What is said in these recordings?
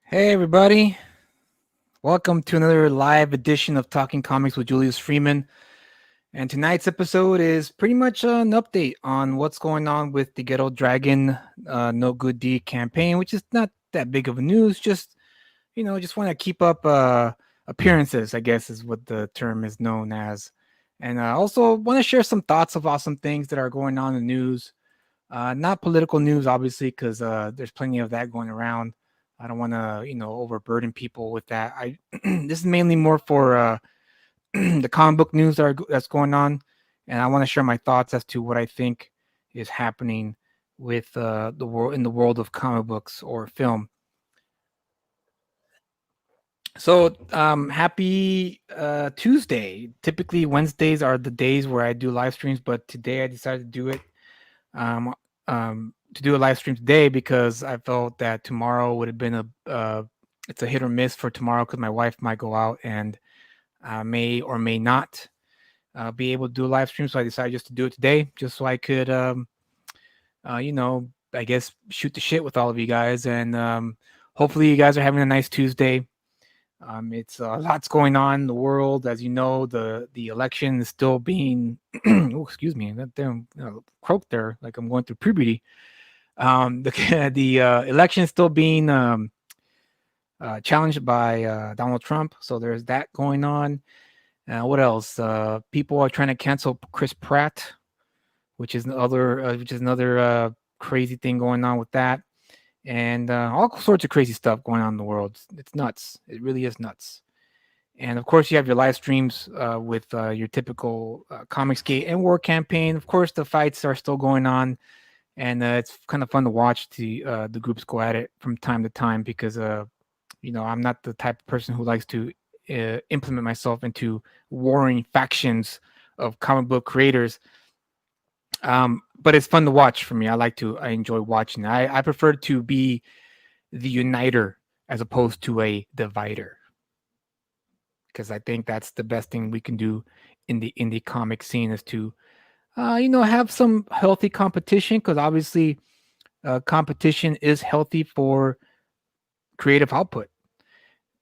Hey everybody, welcome to another live edition of Talking Comics with Julius Freeman. And tonight's episode is pretty much an update on what's going on with the Ghetto Dragon No Good Deed campaign, which is not that big of a news. Just want to keep up appearances, I guess is what the term is known as. And also want to share some thoughts about some things that are going on in the news. Not political news, obviously, because there's plenty of that going around. I don't want to, overburden people with that. This is mainly more for the comic book news that's going on, and I want to share my thoughts as to what I think is happening with the world in the world of comic books or film. So, happy Tuesday. Typically, Wednesdays are the days where I do live streams, but today I decided to do it um, to do a live stream today because I felt that tomorrow would have been it's a hit or miss for tomorrow because my wife might go out and may or may not be able to do a live stream. So I decided just to do it today, just so I could, I guess shoot the shit with all of you guys, and hopefully you guys are having a nice Tuesday. It's lots going on in the world, as you know. The election is still being, oh, excuse me, that damn croak there, like I'm going through puberty. The election is still being challenged by Donald Trump, so there's that going on. What else? People are trying to cancel Chris Pratt, which is another crazy thing going on with that, and all sorts of crazy stuff going on in the world. It's nuts. It really is nuts. And of course, you have your live streams with your typical Comicsgate and War Campaign. Of course, the fights are still going on, and it's kind of fun to watch the groups go at it from time to time because I'm not the type of person who likes to implement myself into warring factions of comic book creators. But it's fun to watch for me. I enjoy watching. I prefer to be the uniter as opposed to a divider, because I think that's the best thing we can do in the indie comic scene is to, have some healthy competition, because obviously competition is healthy for creative output.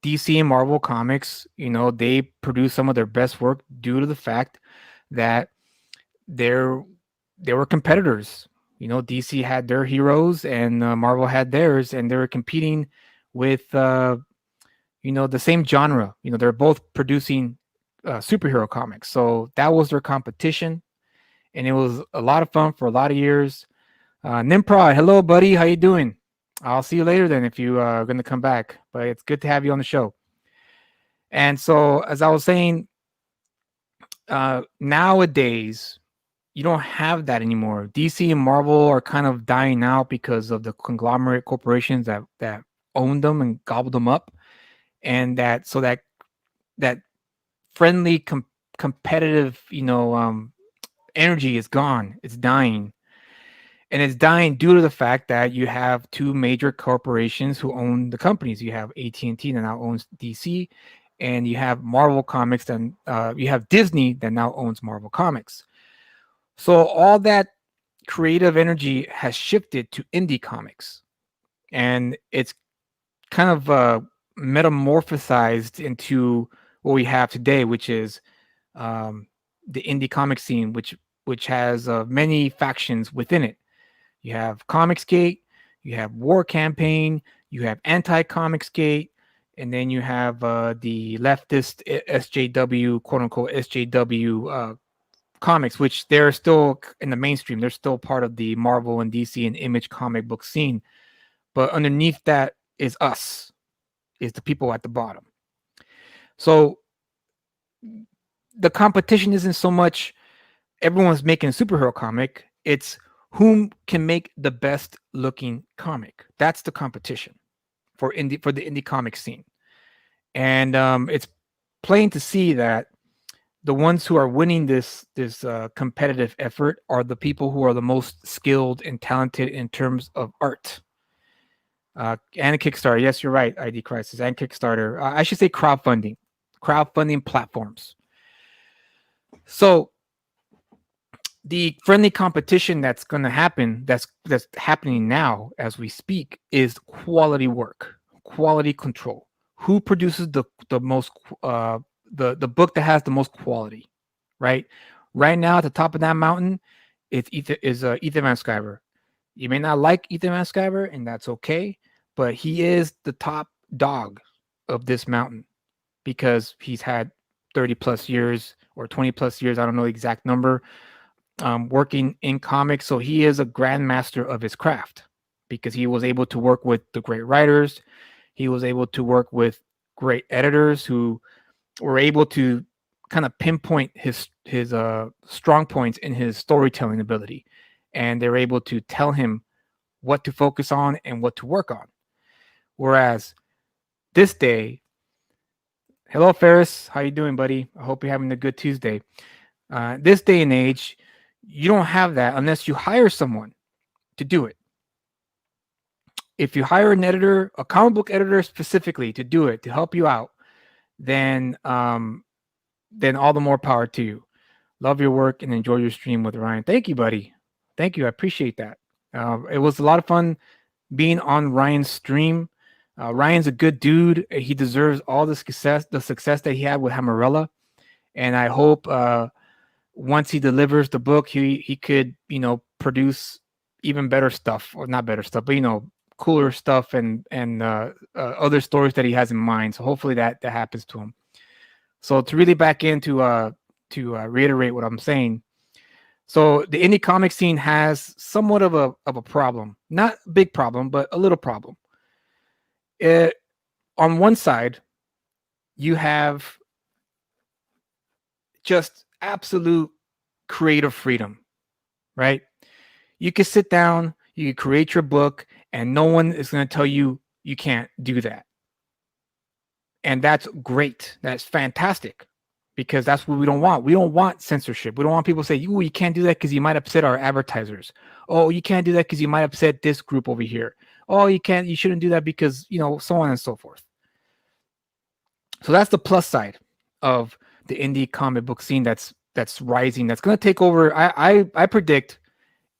DC and Marvel Comics, they produce some of their best work due to the fact that they're they were competitors. DC had their heroes and Marvel had theirs, and they were competing with the same genre. They're both producing superhero comics, so that was their competition, and it was a lot of fun for a lot of years. Nimprod, hello, buddy. How you doing? I'll see you later then if you are going to come back. But it's good to have you on the show. And so, as I was saying, nowadays you don't have that anymore. DC and Marvel are kind of dying out because of the conglomerate corporations that own them and gobbled them up, and that friendly competitive energy is gone. It's dying. And it's dying due to the fact that you have two major corporations who own the companies. You have AT&T that now owns DC, and you have Marvel Comics, and you have Disney that now owns Marvel Comics. So all that creative energy has shifted to indie comics, and it's kind of metamorphosized into what we have today, which is the indie comic scene, which has many factions within it. You have Comicsgate, you have War Campaign, you have Anti-Comicsgate, and then you have the leftist SJW, quote unquote SJW comics, which they're still in the mainstream. They're still part of the Marvel and DC and Image comic book scene. But underneath that is us, is the people at the bottom. So the competition isn't so much everyone's making a superhero comic, it's whom can make the best looking comic. That's the competition for the indie comic scene. And it's plain to see that the ones who are winning this competitive effort are the people who are the most skilled and talented in terms of art. And Kickstarter, yes, you're right, ID Crisis, and Kickstarter. I should say crowdfunding platforms. So the friendly competition that's going to happen, that's happening now as we speak, is quality work. quality control? Who produces the most the book that has the most quality, right? Right now, at the top of that mountain, it's Ethan Van Sciver. You may not like Ethan Van Sciver, and that's okay, but he is the top dog of this mountain because he's had 30 plus years or 20 plus years, I don't know the exact number, working in comics. So he is a grandmaster of his craft because he was able to work with the great writers. He was able to work with great editors who were able to kind of pinpoint his strong points in his storytelling ability, and they're able to tell him what to focus on and what to work on. Whereas this day, hello Ferris, how you doing, buddy? I hope you're having a good Tuesday. This day and age, you don't have that unless you hire someone to do it. If you hire an editor, a comic book editor specifically to do it, to help you out, then all the more power to you. Love your work and enjoy your stream with Ryan. Thank you, buddy. Thank you. I appreciate that. It was a lot of fun being on Ryan's stream. Ryan's a good dude. He deserves all the success that he had with Hammerella. And I hope once he delivers the book, he could, produce even better stuff, or not better stuff, but cooler stuff and other stories that he has in mind. So hopefully that happens to him. So to really back into to reiterate what I'm saying. So the indie comic scene has somewhat of a problem, not a big problem, but a little problem. On one side, you have just absolute creative freedom, right? You can sit down, you can create your book, and no one is going to tell you you can't do that. And that's great. That's fantastic, because that's what we don't want. We don't want censorship. We don't want people to say, you can't do that because you might upset our advertisers. Oh, you can't do that because you might upset this group over here. Oh, you shouldn't do that because, so on and so forth. So that's the plus side of the indie comic book scene that's rising. That's going to take over. I predict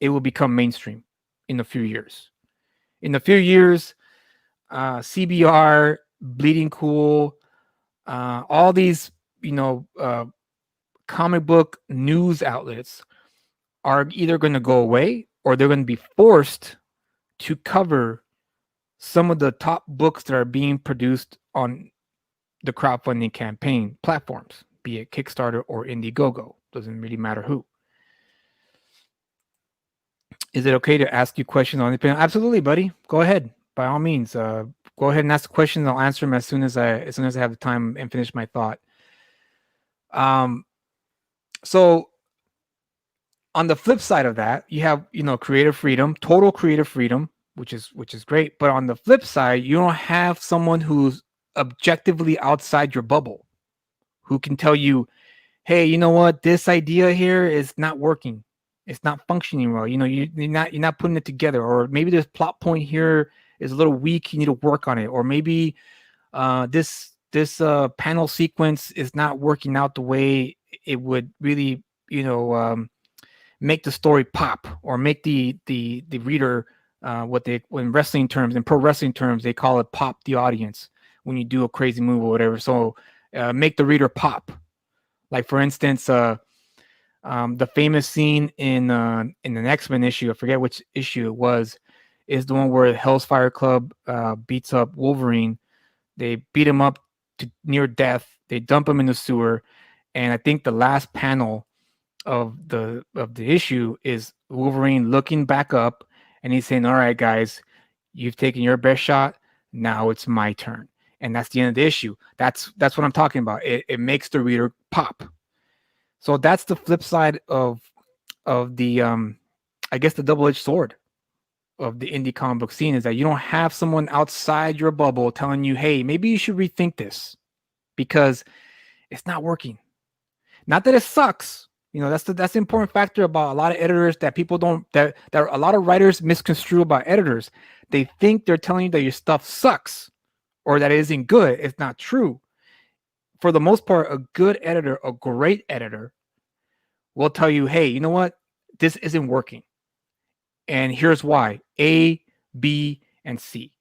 it will become mainstream in a few years. In a few years, CBR, Bleeding Cool, all these, comic book news outlets are either going to go away or they're going to be forced to cover some of the top books that are being produced on the crowdfunding campaign platforms, be it Kickstarter or Indiegogo. Doesn't really matter who. Is it okay to ask you questions on it? Absolutely, buddy. Go ahead. By all means, go ahead and ask the questions. I'll answer them as soon as I have the time and finish my thought. So on the flip side of that, you have, creative freedom, total creative freedom, which is great. But on the flip side, you don't have someone who's objectively outside your bubble, who can tell you, hey, you know what, this idea here is not working. It's not functioning well. You're not putting it together, or maybe this plot point here is a little weak. You need to work on it, or maybe this panel sequence is not working out the way it would really, make the story pop, or make the reader in wrestling terms, in pro wrestling terms, they call it pop the audience when you do a crazy move or whatever. So make the reader pop. Like, for instance, the famous scene in an X-Men issue, I forget which issue it was, is the one where Hell's Fire Club beats up Wolverine. They beat him up to near death. They dump him in the sewer, and I think the last panel of the issue is Wolverine looking back up, and he's saying, "All right, guys, you've taken your best shot. Now it's my turn." And that's the end of the issue. That's what I'm talking about. It makes the reader pop. So that's the flip side of the I guess the double-edged sword of the indie comic book scene, is that you don't have someone outside your bubble telling you, hey, maybe you should rethink this because it's not working. Not that it sucks. That's the important factor about a lot of editors that people don't, that a lot of writers misconstrue about editors. They think they're telling you that your stuff sucks or that it isn't good. It's not true. For the most part, a good editor, a great editor, will tell you, hey, you know what? This isn't working. And here's why. A, B, and C.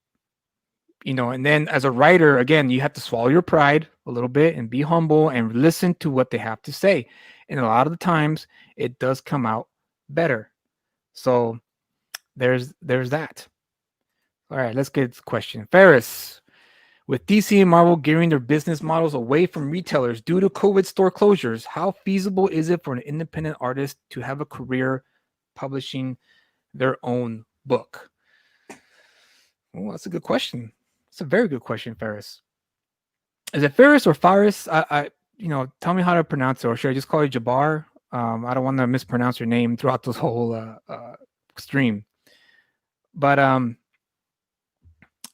And then as a writer, again, you have to swallow your pride a little bit and be humble and listen to what they have to say. And a lot of the times it does come out better. So there's that. All right, let's get to the question. Ferris, with DC and Marvel gearing their business models away from retailers due to COVID store closures, how feasible is it for an independent artist to have a career publishing their own book? Well, that's a good question. It's a very good question, Ferris. Is it Ferris or Faris? Tell me how to pronounce it, or should I just call you Jabbar? I don't want to mispronounce your name throughout this whole stream. But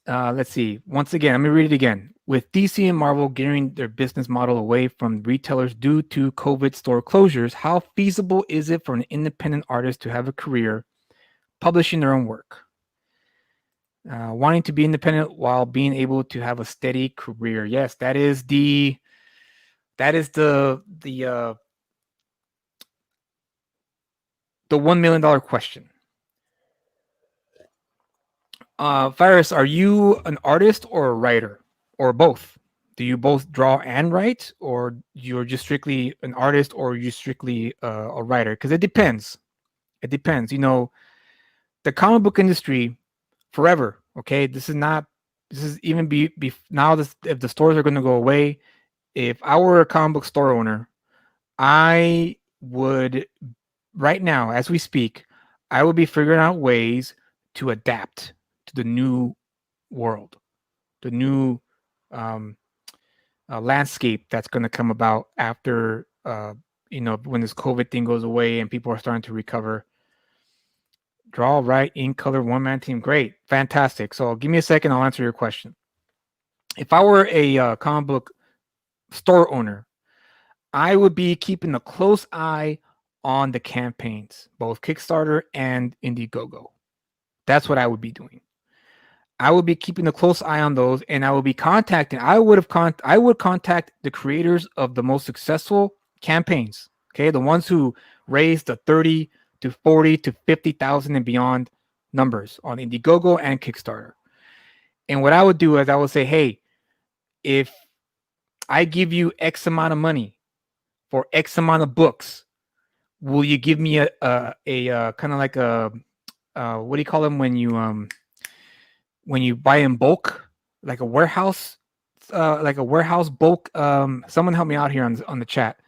let's see. Once again, let me read it again. With DC and Marvel gearing their business model away from retailers due to COVID store closures, how feasible is it for an independent artist to have a career publishing their own work? Wanting to be independent while being able to have a steady career. Yes, that is the $1 million question. Faris, are you an artist or a writer, or both? Do you both draw and write, or you're just strictly an artist, or you strictly a writer? Because it depends. It depends. The comic book industry, forever. Okay, this is even now. If the stores are going to go away, if I were a comic book store owner, I would, right now as we speak, I would be figuring out ways to adapt to the new world, the new landscape that's going to come about after when this COVID thing goes away and people are starting to recover. Draw, write, ink, color, one-man team. Great, fantastic. So give me a second, I'll answer your question. If I were a comic book store owner, I would be keeping a close eye on the campaigns, both Kickstarter and Indiegogo. That's what I would be doing. I would be keeping a close eye on those, and I would be contacting. I would contact the creators of the most successful campaigns. Okay, the ones who raised the 30 to 40 to 50,000 and beyond numbers on Indiegogo and Kickstarter. And what I would do is I would say, hey, if I give you X amount of money for X amount of books, will you give me a kind of like a what do you call them when you buy in bulk, like a warehouse bulk? Someone help me out here on the chat.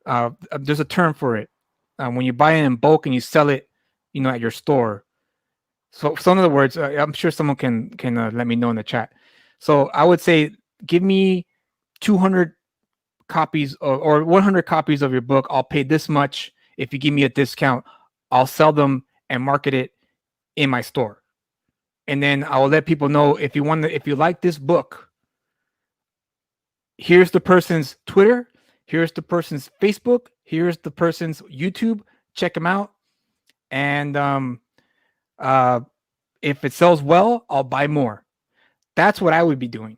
There's a term for it. When you buy it in bulk and you sell it, at your store. So in other words, I'm sure someone can let me know in the chat. So I would say, give me 200 copies or 100 copies of your book. I'll pay this much. If you give me a discount, I'll sell them and market it in my store. And then I will let people know, if you like this book, here's the person's Twitter, here's the person's Facebook, here's the person's YouTube. Check them out. And if it sells well, I'll buy more. That's what I would be doing.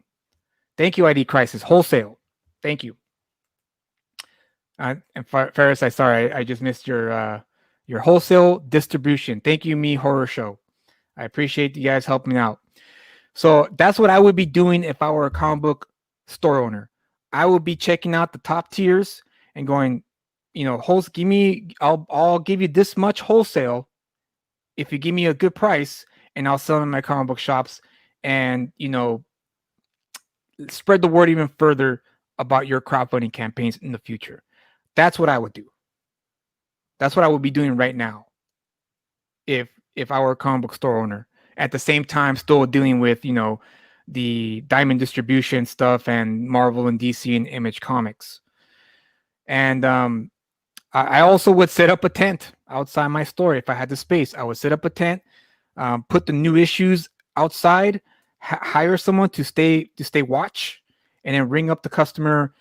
Thank you, ID Crisis. Wholesale. Thank you. And Ferris, I just missed your wholesale distribution. Thank you, Me Horror Show. I appreciate you guys helping out. So that's what I would be doing if I were a comic book store owner. I would be checking out the top tiers and going, I'll give you this much wholesale if you give me a good price, and I'll sell them in my comic book shops, and spread the word even further about your crowdfunding campaigns in the future. That's what I would do. That's what I would be doing right now if I were a comic book store owner. At the same time, still dealing with the Diamond Distribution stuff and Marvel and DC and Image Comics. And I also would set up a tent outside my store if I had the space. I would set up a tent, put the new issues outside, hire someone to stay watch, and then ring up the customer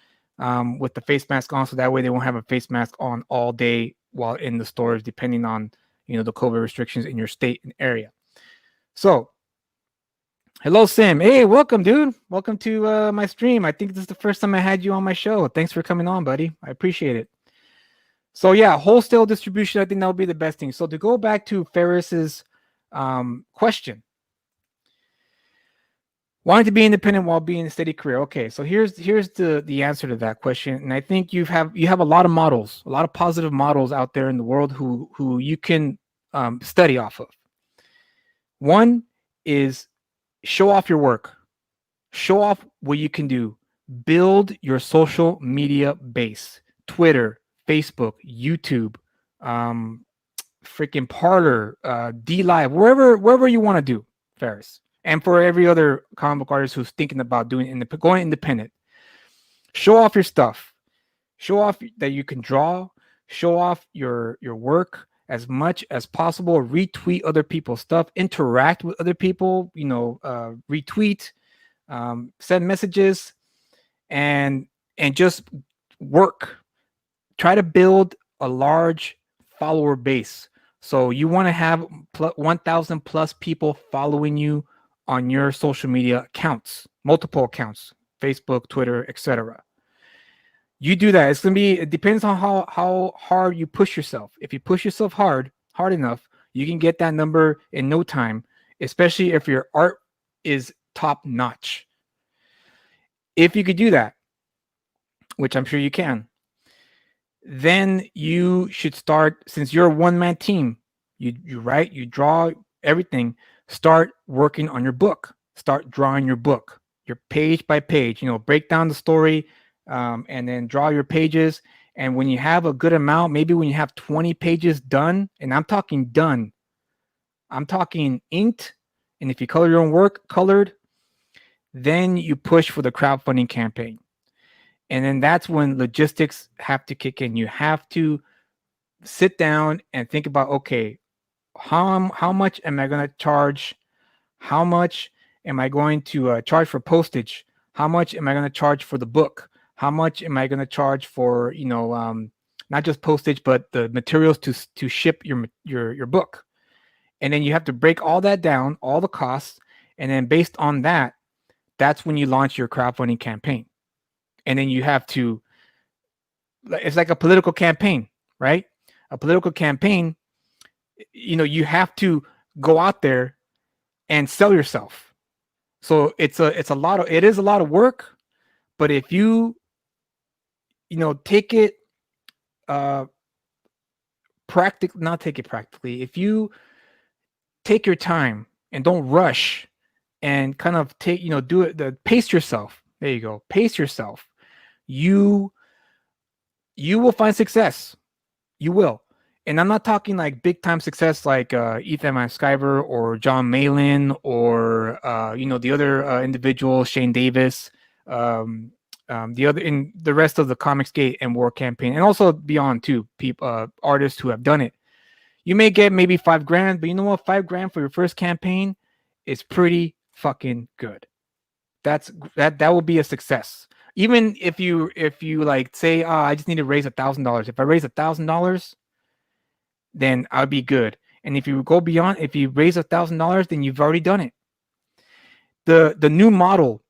with the face mask on, so that way they won't have a face mask on all day while in the stores, depending on the COVID restrictions in your state and area. So, hello, Sim. Hey, welcome, dude. Welcome to my stream. I think this is the first time I had you on my show. Thanks for coming on, buddy. I appreciate it. So yeah, wholesale distribution, I think that would be the best thing. So to go back to Ferris's question, Wanting to be independent while being a steady career. Okay, so here's the answer to that question, and I think you have a lot of models, a lot of positive models out there in the world who you can study off of. One is show off your work, show off what you can do, build your social media base, Twitter, Facebook, YouTube, um, freaking Parlor, D Live, wherever you want to do, Ferris. And for every other comic book artist who's thinking about going independent, show off your stuff. Show off that you can draw. Show off your work as much as possible. Retweet other people's stuff. Interact with other people. Retweet, send messages, and just work. Try to build a large follower base. So you want to have 1,000 plus people following you on your social media accounts, multiple accounts, Facebook, Twitter, etc. You do that. It depends on how hard you push yourself. If you push yourself hard enough, you can get that number in no time, especially if your art is top notch. If you could do that, which I'm sure you can, then you should start, since you're a one-man team, you write, you draw, everything, start working on your book. Start drawing your book, your page by page, break down the story, and then draw your pages. And when you have a good amount, maybe when you have 20 pages done, and I'm talking done, I'm talking inked, and if you color your own work, colored, then you push for the crowdfunding campaign. And then that's when logistics have to kick in. You have to sit down and think about, okay, how much am I going to charge? How much am I going to charge for postage? How much am I going to charge for the book? How much am I going to charge for, not just postage, but the materials to ship your book? And then you have to break all that down, all the costs. And then based on that, that's when you launch your crowdfunding campaign. And then you have to, it's like a political campaign, right? A political campaign, you have to go out there and sell yourself. So it is a lot of work, but if you take it practically, if you take your time and don't rush and kind of do it, pace yourself. There you go. Pace yourself. You will find success. You will. And I'm not talking like big time success like Ethan Van Sciver or John Malin or the other individual, Shane Davis, the rest of the Comicsgate and War campaign, and also beyond too, people, artists who have done it. You may get maybe $5,000, but you know what? $5,000 for your first campaign is pretty fucking good. That will be a success. Even if you like say, I just need to raise $1,000. If I raise $1,000, then I'll be good. And if you go beyond, if you raise $1,000, then you've already done it. The new model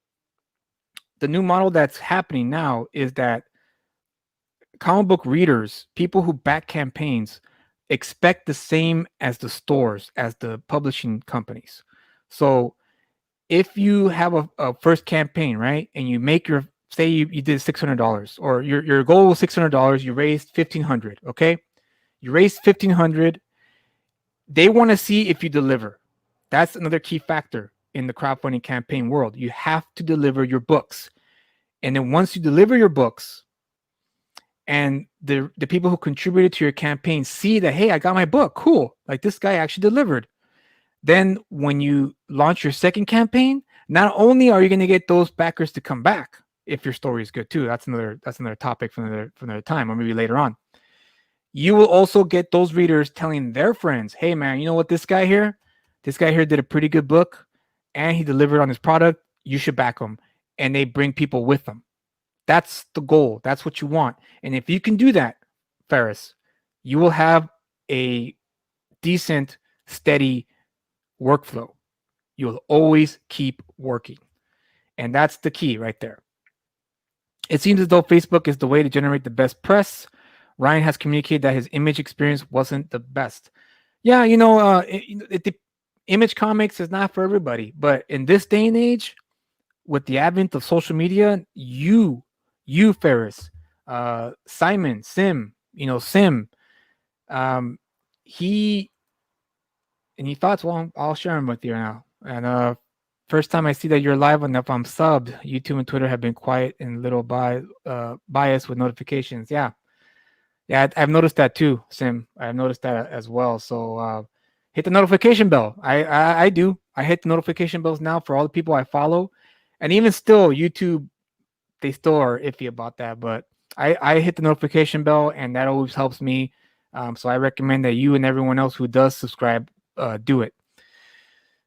that's happening now is that comic book readers, people who back campaigns, expect the same as the stores, as the publishing companies. So if you have a first campaign, right, and you make say you did $600, or your goal was $600, you raised $1,500, okay? You raised $1,500. They want to see if you deliver. That's another key factor in the crowdfunding campaign world. You have to deliver your books. And then once you deliver your books and the people who contributed to your campaign see that, hey, I got my book, cool, like this guy actually delivered. Then when you launch your second campaign, not only are you going to get those backers to come back, if your story is good too, that's another topic for another time, or maybe later on. You will also get those readers telling their friends, hey man, you know what, this guy here did a pretty good book and he delivered on his product. You should back him. And they bring people with them. That's the goal. That's what you want. And if you can do that, Ferris, you will have a decent, steady workflow. You'll always keep working. And that's the key right there. It seems as though Facebook is the way to generate the best press. Ryan has communicated that his Image experience wasn't the best. Yeah, Image Comics is not for everybody. But in this day and age, with the advent of social media, Ferris, Simon, Sim, Sim, um, he any thoughts? Well, I'll share them with you now. And first time I see that you're live, and if I'm subbed, YouTube and Twitter have been quiet and little biased with notifications. Yeah, yeah, I've noticed that too, Sim. I've noticed that as well. So hit the notification bell. I do. I hit the notification bells now for all the people I follow, and even still, YouTube, they still are iffy about that. But I hit the notification bell, and that always helps me. So I recommend that you and everyone else who does subscribe do it.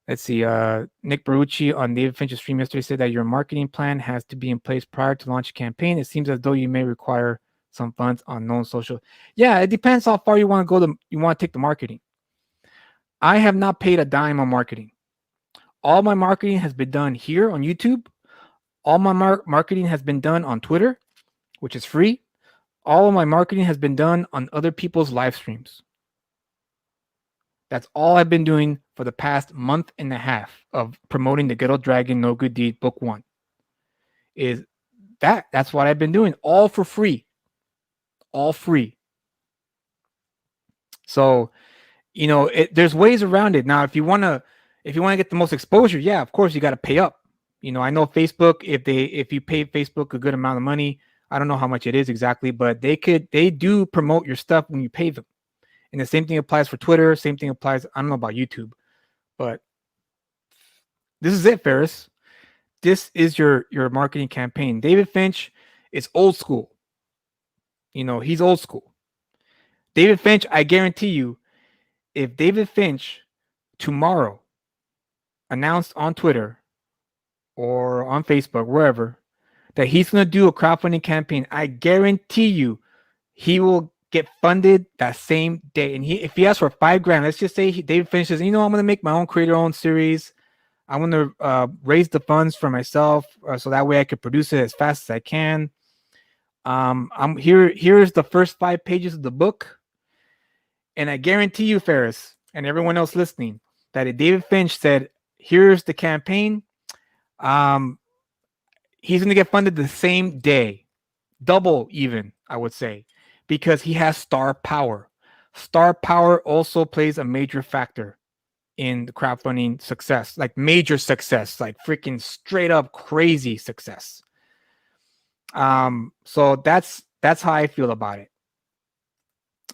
Let's see. Nick Barucci on David Finch's stream yesterday said that your marketing plan has to be in place prior to launch a campaign. It seems as though you may require some funds on known social. Yeah, it depends how far you want to go. You want to take the marketing. I have not paid a dime on marketing. All my marketing has been done here on YouTube. All my marketing has been done on Twitter, which is free. All of my marketing has been done on other people's live streams. That's all I've been doing for the past month and a half of promoting the Ghetto Dragon No Good Deed Book 1. That's what I've been doing, all for free. All free. So, there's ways around it. Now, if you want to get the most exposure, yeah, of course you got to pay up. I know Facebook, if you pay Facebook a good amount of money, I don't know how much it is exactly, but they do promote your stuff when you pay them. And the same thing applies for Twitter. Same thing applies. I don't know about YouTube, but this is it, Ferris. This is your marketing campaign. David Finch is old school. He's old school. David Finch, I guarantee you, if David Finch tomorrow announced on Twitter or on Facebook, wherever, that he's going to do a crowdfunding campaign, I guarantee you he will get funded that same day. And if he asks for $5,000, let's just say David Finch says, I'm going to make my own creator-owned series. I want to raise the funds for myself so that way I could produce it as fast as I can. I'm here. Here's the first 5 pages of the book. And I guarantee you, Ferris, and everyone else listening, that if David Finch said, here's the campaign, he's going to get funded the same day. Double even, I would say, because he has star power. Star power also plays a major factor in the crowdfunding success, like major success, like freaking straight up crazy success. So that's how I feel about it.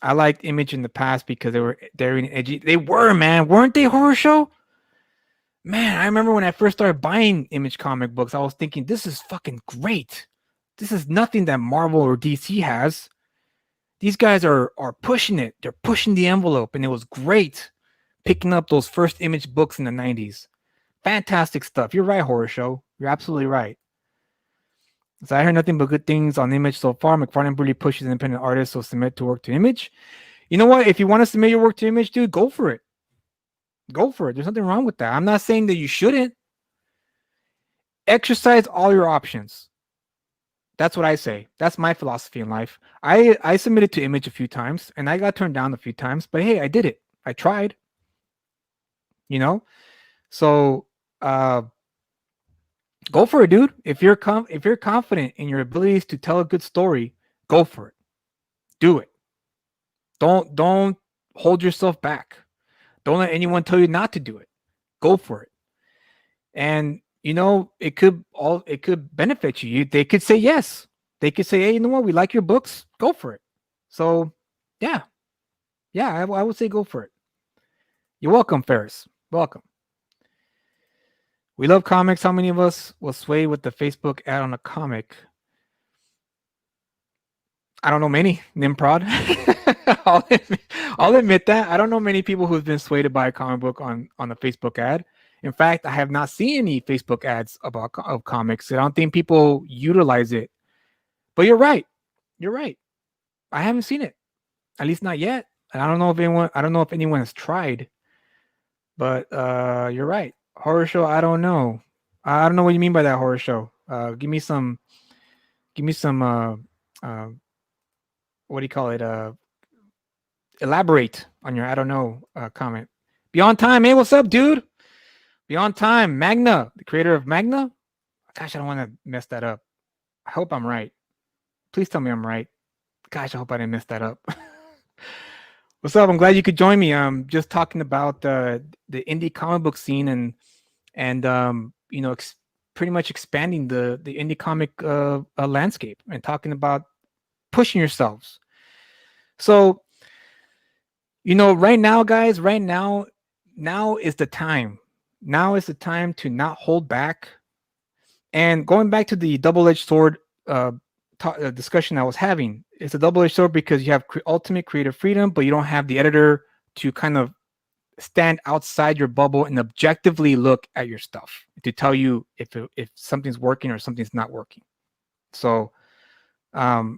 I liked Image in the past because they're edgy. They were, man, weren't they, Horror Show? Man, I remember when I first started buying Image comic books, I was thinking, this is fucking great. This is nothing that Marvel or DC has. These guys are pushing it. They're pushing the envelope, and it was great picking up those first Image books in the 90s. Fantastic stuff. You're right, Horror Show. You're absolutely right. So I heard nothing but good things on Image so far. McFarlane really pushes independent artists, so submit to work to Image. You know what? If you want to submit your work to Image, dude, go for it. Go for it. There's nothing wrong with that. I'm not saying that you shouldn't. Exercise all your options. That's what I say. That's my philosophy in life. I submitted to Image a few times, and I got turned down a few times, but hey, I did it. I tried. So go for it, dude. If you're confident in your abilities to tell a good story, go for it. Do it. Don't hold yourself back. Don't let anyone tell you not to do it. Go for it. And it could benefit you. They could say yes. They could say, hey, you know what? We like your books. Go for it. So yeah, I would say go for it. You're welcome, Ferris. Welcome. We love comics. How many of us will sway with the Facebook ad on a comic? I don't know many, Nimprod. I'll admit that. I don't know many people who've been swayed by a comic book on a Facebook ad. In fact, I have not seen any Facebook ads of comics. I don't think people utilize it. But you're right. You're right. I haven't seen it. At least not yet. And I don't know if anyone has tried. But you're right. Horror Show, I don't know. I don't know what you mean by that, Horror Show. Give me some what do you call it? Elaborate on your I don't know comment. Beyond Time, hey, what's up, dude? Beyond Time, Magna, the creator of Magna. Gosh, I don't want to mess that up. I hope I'm right. Please tell me I'm right. Gosh, I hope I didn't mess that up. What's up? I'm glad you could join me. Just talking about the indie comic book scene and pretty much expanding the indie comic landscape and talking about pushing yourselves. So, right now, guys, now is the time. Now is the time to not hold back. And going back to the double-edged sword discussion I was having, it's a double-edged sword because you have ultimate creative freedom, but you don't have the editor to kind of stand outside your bubble and objectively look at your stuff to tell you if something's working or something's not working. So, I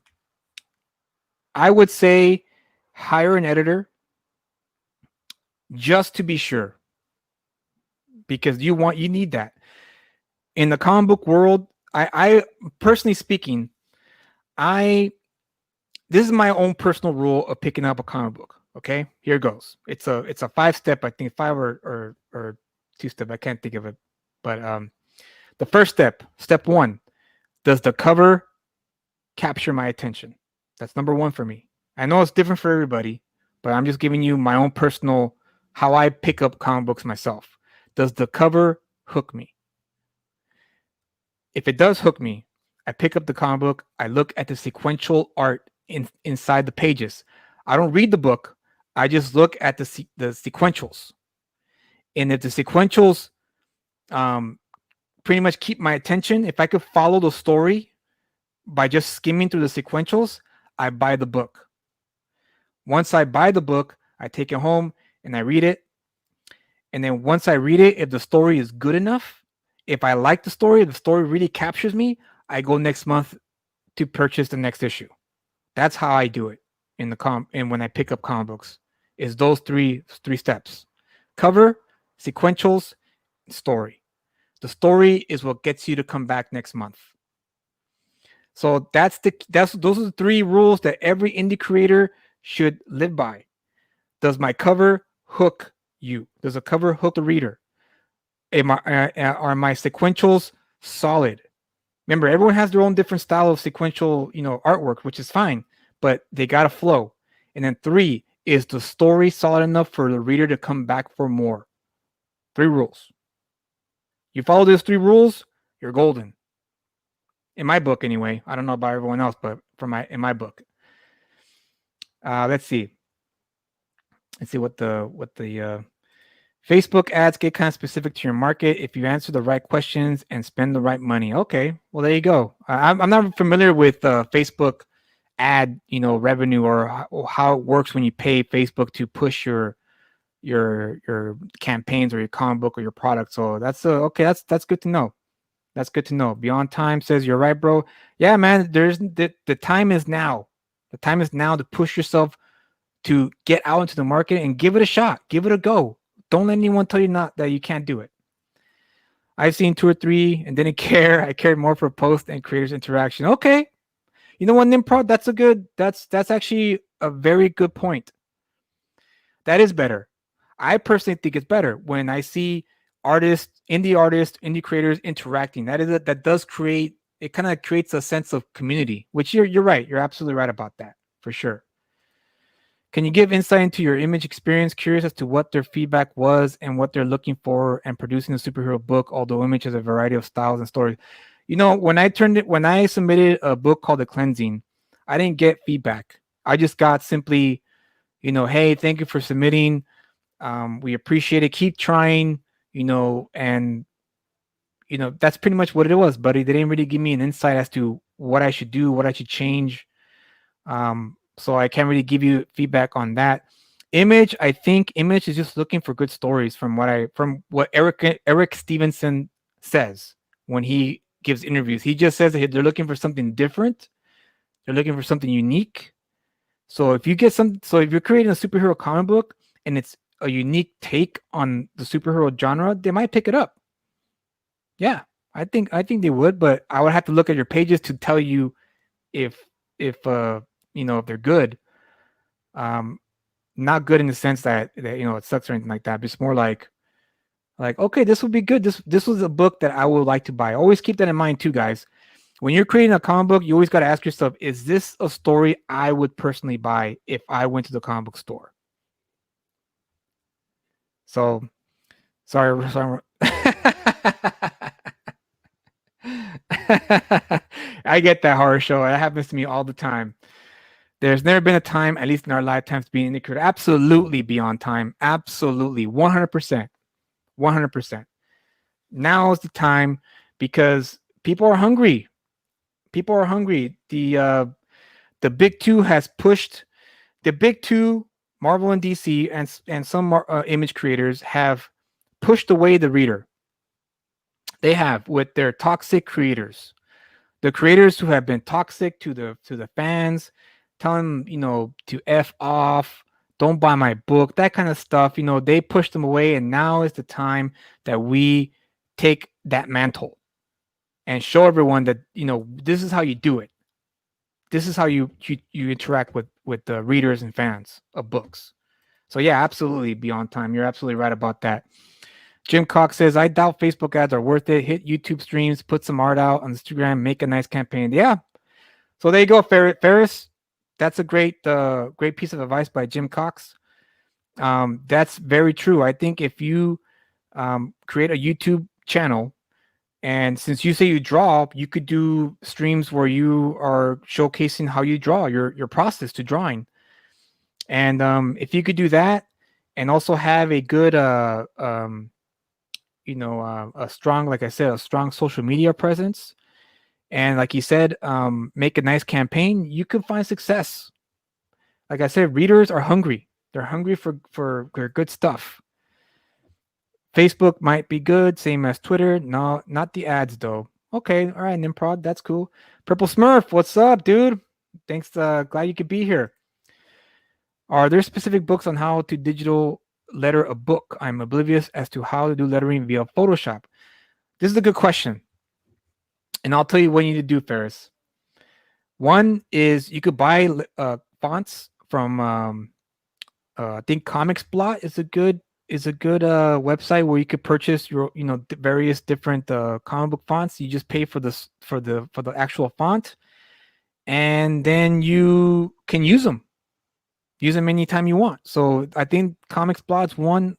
would say hire an editor just to be sure, because you need that in the comic book world. I personally speaking, this is my own personal rule of picking up a comic book. Okay, here goes. It's a 5-step, I think 5 or 2-step. I can't think of it, but the first step 1, does the cover capture my attention? That's number 1 for me. I know it's different for everybody, but I'm just giving you my own personal how I pick up comic books myself. Does the cover hook me? If it does hook me, I pick up the comic book. I look at the sequential art inside the pages. I don't read the book. I just look at the sequentials. And if the sequentials pretty much keep my attention, if I could follow the story by just skimming through the sequentials, I buy the book. Once I buy the book, I take it home and I read it. And then once I read it, if the story is good enough, if I like the story, if the story really captures me, I go next month to purchase the next issue. That's how I do it and when I pick up comic books, is those three steps: cover, sequentials, story. The story is what gets you to come back next month. So those are the 3 rules that every indie creator should live by. Does my cover hook you? Does a cover hook the reader? Are my sequentials solid? Remember, everyone has their own different style of sequential, artwork, which is fine, but they gotta flow. And then 3, is the story solid enough for the reader to come back for more? 3 rules. You follow those 3 rules, you're golden. In my book, anyway. I don't know about everyone else, but in my book. Let's see what the Facebook ads get kind of specific to your market if you answer the right questions and spend the right money. Okay, well, there you go. I'm not familiar with Facebook ad, revenue or how it works when you pay Facebook to push your campaigns or your comic book or your product. So that's okay. That's good to know. That's good to know. Beyond Time says, you're right, bro. Yeah, man. The time is now. The time is now to push yourself to get out into the market and give it a shot. Give it a go. Don't let anyone tell you that you can't do it. I've seen 2 or 3 and didn't care. I cared more for post and creators interaction. Okay. You know what, Nimprod? That's actually a very good point. That is better. I personally think it's better when I see indie creators interacting. That does create, it kind of creates a sense of community, which you're right. You're absolutely right about that, for sure. Can you give insight into your Image experience? Curious as to what their feedback was and what they're looking for and producing a superhero book, although Image has a variety of styles and stories. When I submitted a book called The Cleansing, I didn't get feedback. I just got simply, hey, thank you for submitting. We appreciate it. Keep trying, and that's pretty much what it was, buddy. They didn't really give me an insight as to what I should do, what I should change. So I can't really give you feedback on that. Image, I think Image is just looking for good stories from what Eric Stevenson says when he gives interviews. He just says that they're looking for something different. They're looking for something unique. So if you're creating a superhero comic book and it's a unique take on the superhero genre, they might pick it up. Yeah, I think they would, but I would have to look at your pages to tell you if they're good. Not good in the sense that it sucks or anything like that, but it's more like Like, okay, this would be good. This was a book that I would like to buy. Always keep that in mind too, guys. When you're creating a comic book, you always got to ask yourself, is this a story I would personally buy if I went to the comic book store? So, sorry. I get that, horror show. It happens to me all the time. There's never been a time, at least in our lifetimes, to be in the creator. Absolutely beyond time. Absolutely. 100%. 100%. Now is the time because people are hungry. People are hungry. The big two has pushed the big two, Marvel and DC, and some image creators have pushed away the reader. They have with their toxic creators, the creators who have been toxic to the fans, telling them, to f off, don't buy my book, that kind of stuff. They pushed them away, and now is the time that we take that mantle and show everyone that this is how you do it. This is how you interact with the readers and fans of books. So yeah, absolutely beyond time. You're absolutely right about that. Jim Cox says, I doubt Facebook ads are worth it. Hit YouTube streams, put some art out on Instagram, make a nice campaign. Yeah. So there you go, Ferris. That's a great piece of advice by Jim Cox. That's very true. I think if you create a YouTube channel, and since you say you draw, you could do streams where you are showcasing how you draw, your process to drawing. And if you could do that and also have a good a strong, like I said, a strong social media presence, and like you said, make a nice campaign, you can find success. Like I said, readers are hungry. They're hungry for good stuff. Facebook might be good, same as Twitter. No, not the ads though. Okay, all right, Nimprod, that's cool. Purple Smurf, what's up, dude? Thanks. Glad you could be here. Are there specific books on how to digital letter a book? I'm oblivious as to how to do lettering via Photoshop. This is a good question, and I'll tell you what you need to do, Ferris. One is you could buy fonts from I think Comics Blot is a good website where you could purchase your various different comic book fonts. You just pay for this for the actual font, and then you can use them anytime you want. So I think Comics Blot's one.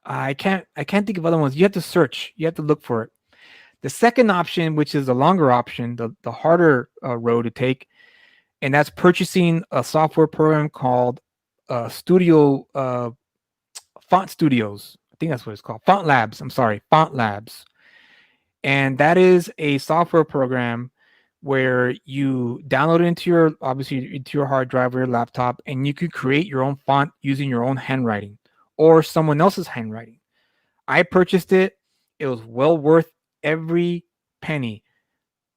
I can't think of other ones. You have to search. You have to look for it. The second option, which is the longer option, the harder road to take, and that's purchasing a software program called Studio Font Studios. I think that's what it's called. Font Labs. I'm sorry, Font Labs. And that is a software program where you download it into your hard drive or your laptop, and you could create your own font using your own handwriting or someone else's handwriting. I purchased it. It was well worth every penny.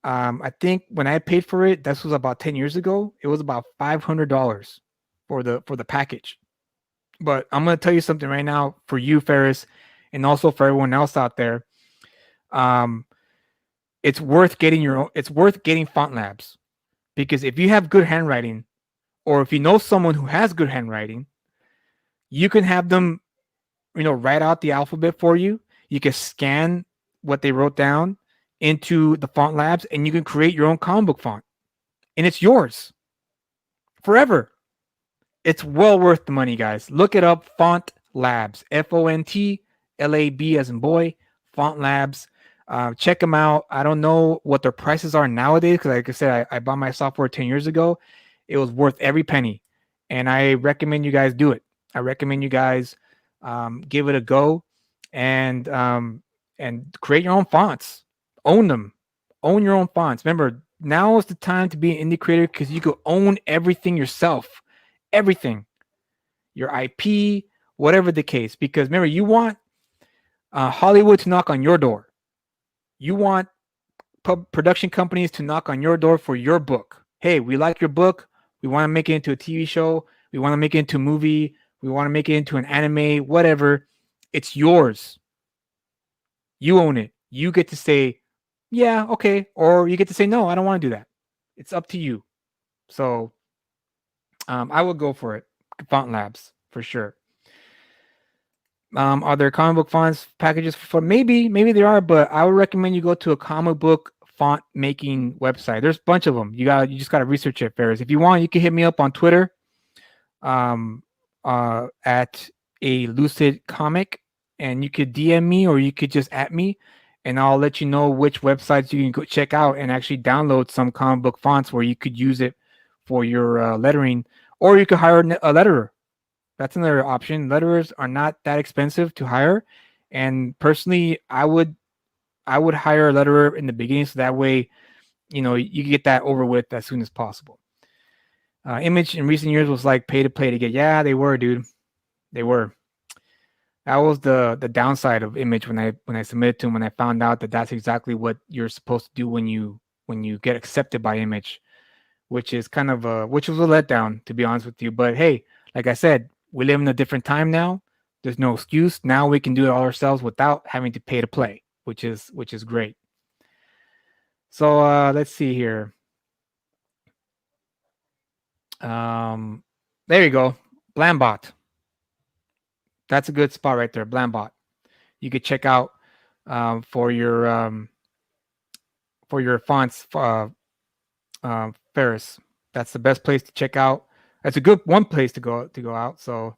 I think when I paid for it, this was about 10 years ago. It was about $500 for the package. But I'm gonna tell you something right now for you, Ferris, and also for everyone else out there. Um, it's worth getting it's worth getting Font Labs, because if you have good handwriting, or if you know someone who has good handwriting, you can have them, write out the alphabet for you. You can scan what they wrote down into the Font Labs, and you can create your own comic book font, and it's yours forever. It's well worth the money, guys. Look it up. Font Labs. FONTLAB as in boy. Font Labs. Check them out. I don't know what their prices are nowadays, because like I said, I bought my software 10 years ago. It was worth every penny, and I recommend you guys do it. I recommend you guys give it a go, and create your own fonts. Own them. Own your own fonts. Remember, now is the time to be an indie creator, because you can own everything yourself. Everything, your IP, whatever the case. Because remember, you want Hollywood to knock on your door. You want production companies to knock on your door for your book. Hey, we like your book. We want to make it into a TV show. We want to make it into a movie. We want to make it into an anime, whatever. It's yours. You own it. You get to say, yeah, okay. Or you get to say, no, I don't want to do that. It's up to you. So I would go for it. Font Labs for sure. Are there comic book fonts packages for maybe there are, but I would recommend you go to a comic book font making website. There's a bunch of them. You just gotta research it, Ferris. If you want, you can hit me up on Twitter, at a lucid comic, and you could DM me or you could just at me, and I'll let you know which websites you can go check out and actually download some comic book fonts where you could use it for your lettering, or you could hire a letterer. That's another option. Letterers are not that expensive to hire, and personally, I would hire a letterer in the beginning so that way, you get that over with as soon as possible. Image in recent years was like pay to play to get. Yeah, they were, dude. They were. That was the downside of Image when I submitted to them, when I found out that that's exactly what you're supposed to do when you get accepted by Image, which is kind of which was a letdown, to be honest with you. But hey, like I said, we live in a different time now. There's no excuse. Now we can do it all ourselves without having to pay to play, which is great. So let's see here. There you go. Blambot. That's a good spot right there. Blambot. You could check out for your fonts, Ferris. That's the best place to check out. That's a good one place to go out. So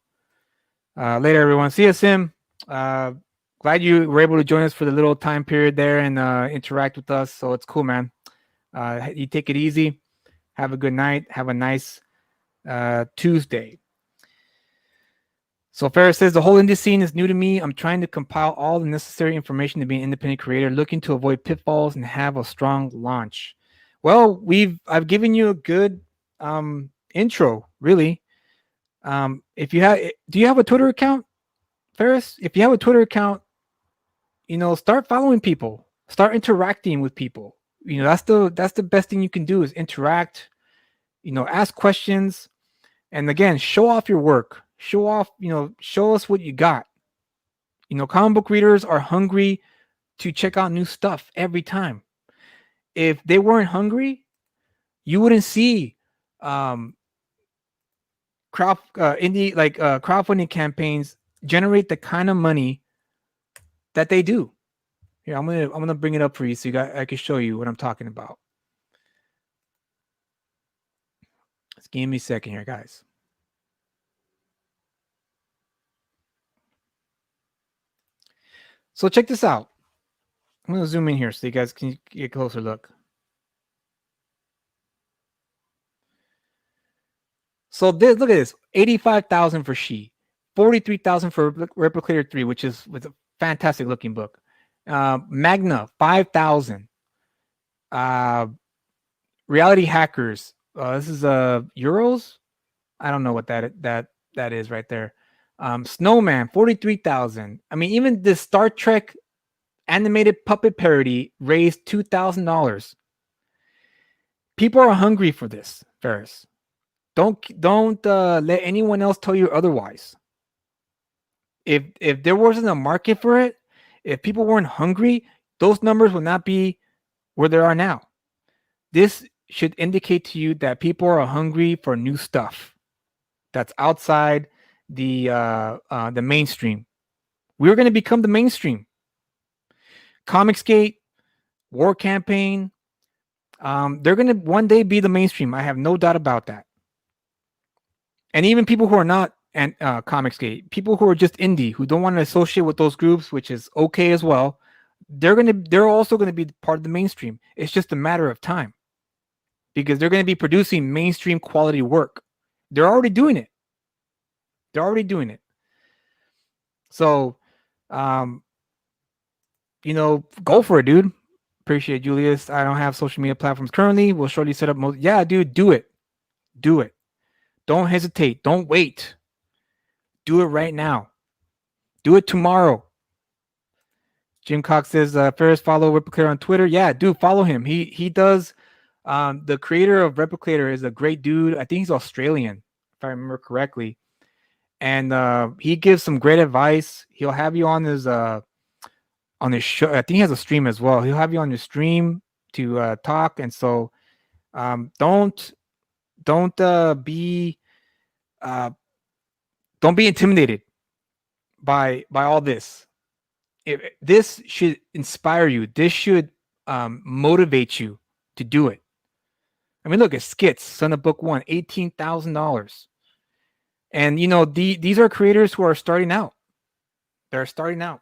later, everyone. See you, Sim. Glad you were able to join us for the little time period there and interact with us. So it's cool, man. You take it easy. Have a good night. Have a nice Tuesday. So Ferris says, the whole indie scene is new to me. I'm trying to compile all the necessary information to be an independent creator, looking to avoid pitfalls and have a strong launch. Well, I've given you a good intro, really. If you have, do you have a Twitter account, Ferris? If you have a Twitter account, start following people, start interacting with people. That's the best thing you can do is interact. Ask questions, and again, show off your work. Show off, show us what you got. Comic book readers are hungry to check out new stuff every time. If they weren't hungry, you wouldn't see crowdfunding campaigns generate the kind of money that they do. Here, I'm gonna bring it up for you so I can show you what I'm talking about. Just give me a second here, guys. So check this out. I'm gonna zoom in here so you guys can get a closer look. So look at this: 85,000 for She, 43,000 for Replicator 3, which is a fantastic looking book. Magna, 5,000. Reality Hackers. This is euros. I don't know what that is right there. Snowman, 43,000. I mean, even this Star Trek animated puppet parody raised $2,000. People are hungry for this, Ferris. Don't let anyone else tell you otherwise. If there wasn't a market for it, if people weren't hungry, those numbers would not be where they are now. This should indicate to you that people are hungry for new stuff that's outside the mainstream. We're going to become the mainstream. Comicsgate, War Campaign, they're going to one day be the mainstream. I have no doubt about that. And even people who are not Comicsgate, people who are just indie, who don't want to associate with those groups, which is okay as well, they're also going to be part of the mainstream. It's just a matter of time, because they're going to be producing mainstream quality work. They're already doing it. So, go for it, dude. Appreciate it, Julius. I don't have social media platforms currently. We'll shortly set up most. Yeah, dude, do it. Don't hesitate. Don't wait. Do it right now. Do it tomorrow. Jim Cox says, Ferris, follow Replicator on Twitter. Yeah, dude, follow him. He does. The creator of Replicator is a great dude. I think he's Australian, if I remember correctly. And he gives some great advice. He'll have you on his show. I think he has a stream as well. He'll have you on your stream to talk. And so don't be intimidated by all this. This should inspire you. This should motivate you to do it. I mean, look at Skits, Son of Book One, $18,000. And you know, these are creators who are starting out. They're starting out.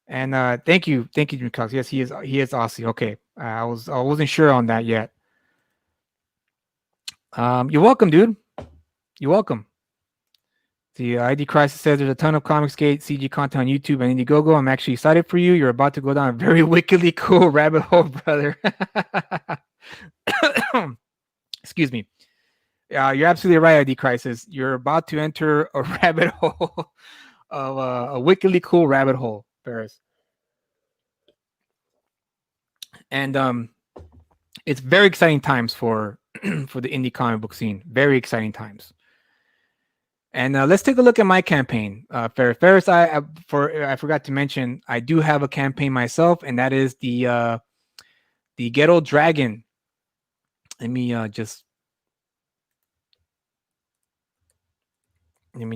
And thank you, Jimmy Cox. Yes, he is Aussie. Okay, I wasn't sure on that yet. You're welcome, dude. You're welcome. The ID Crisis says there's a ton of Comicsgate CG content on YouTube and Indiegogo. I'm actually excited for you. You're about to go down a very wickedly cool rabbit hole, brother. Excuse me. You're absolutely right, ID Crisis. You're about to enter a rabbit hole of a wickedly cool rabbit hole, Ferris. And it's very exciting times for for the indie comic book scene. Very exciting times. And let's take a look at my campaign. Ferris, I forgot to mention, I do have a campaign myself, and that is the Ghetto Dragon. Let me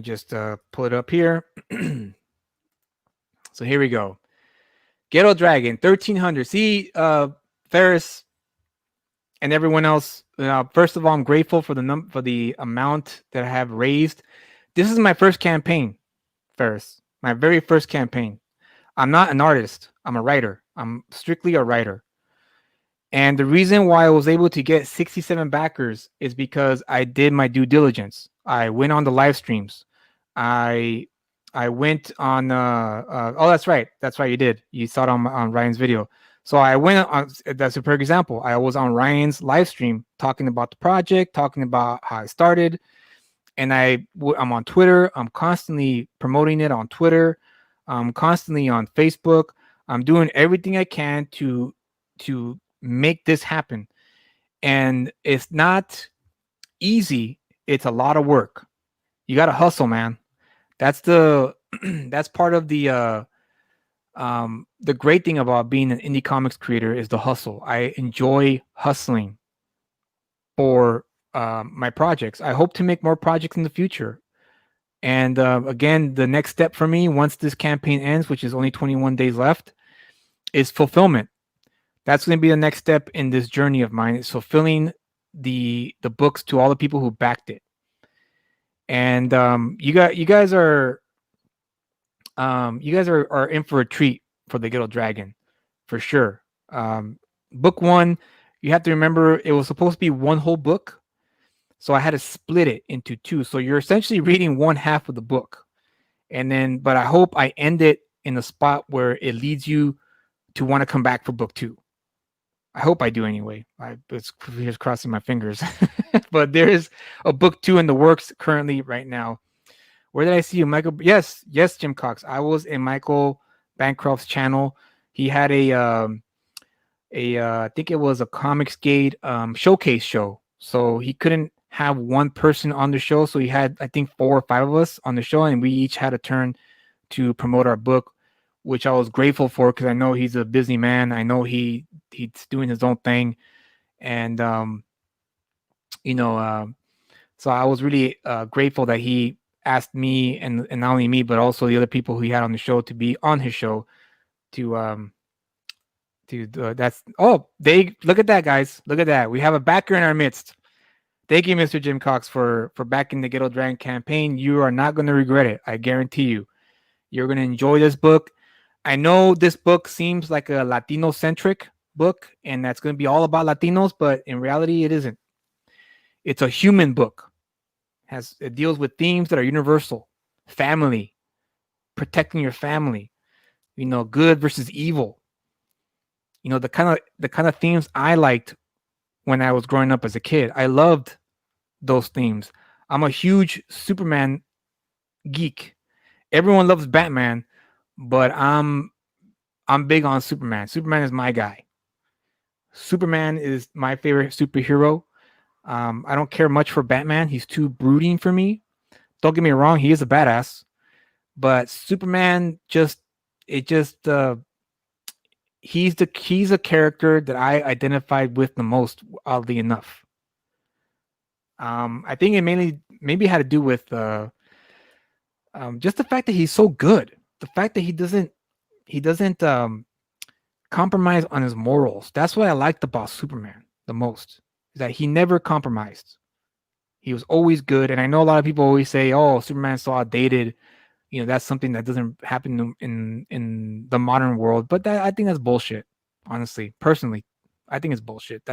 just pull it up here. So here we go. Ghetto Dragon, 1,300. See, Ferris and everyone else. First of all, I'm grateful for the amount that I have raised. This is my first campaign, Ferris. My very first campaign. I'm not an artist. I'm a writer. I'm strictly a writer. And the reason why I was able to get 67 backers is because I did my due diligence. I went on the live streams. I went on. Oh, that's right. That's right. You did. You saw it on Ryan's video. So I went on. That's a perfect example. I was on Ryan's live stream talking about the project, talking about how I started. And I'm on Twitter. I'm constantly promoting it on Twitter. I'm constantly on Facebook. I'm doing everything I can to make this happen. And it's not easy. It's a lot of work. You got to hustle, man. That's part of the great thing about being an indie comics creator is the hustle. I enjoy hustling for my projects. I hope to make more projects in the future. And again, the next step for me, once this campaign ends, which is only 21 days left, is fulfillment. That's going to be the next step in this journey of mine. Is fulfilling the books to all the people who backed it. And you guys are in for a treat for the Ghetto Dragon, for sure. Book one, you have to remember it was supposed to be one whole book. So I had to split it into two. So you're essentially reading one half of the book. But I hope I end it in a spot where it leads you to want to come back for book two. I hope I do anyway. It's just crossing my fingers. But there is a book two in the works currently right now. Where did I see you, Michael? Yes, Jim Cox. I was in Michael Bancroft's channel. He had I think it was a Comicsgate showcase show. So he couldn't have one person on the show. So he had, I think, 4 or 5 of us on the show, and we each had a turn to promote our book, which I was grateful for because I know he's a busy man. I know he's doing his own thing. And, so I was really grateful that he asked me and not only me, but also the other people who he had on the show to be on his show that's, they look at that, guys. Look at that. We have a backer in our midst. Thank you, Mr. Jim Cox, for backing the Ghetto Dragon campaign. You are not going to regret it. I guarantee you. You're going to enjoy this book. I know this book seems like a Latino-centric book, and that's going to be all about Latinos, but in reality, it isn't. It's a human book. It deals with themes that are universal. Family, protecting your family, good versus evil. The kind of themes I liked when I was growing up as a kid. I loved those themes. I'm a huge Superman geek. Everyone loves Batman, but I'm big on Superman. Superman is my guy. Superman is my favorite superhero. I don't care much for Batman. He's too brooding for me. Don't get me wrong, he is a badass. But Superman he's a character that I identified with the most, oddly enough. I think it maybe had to do with just the fact that he's so good, the fact that he doesn't compromise on his morals. That's what I liked about Superman the most. Is that he never compromised. He was always good. And I know a lot of people always say, "Oh, Superman's so outdated." That's something that doesn't happen in the modern world. But I think that's bullshit. Honestly, personally, I think it's bullshit.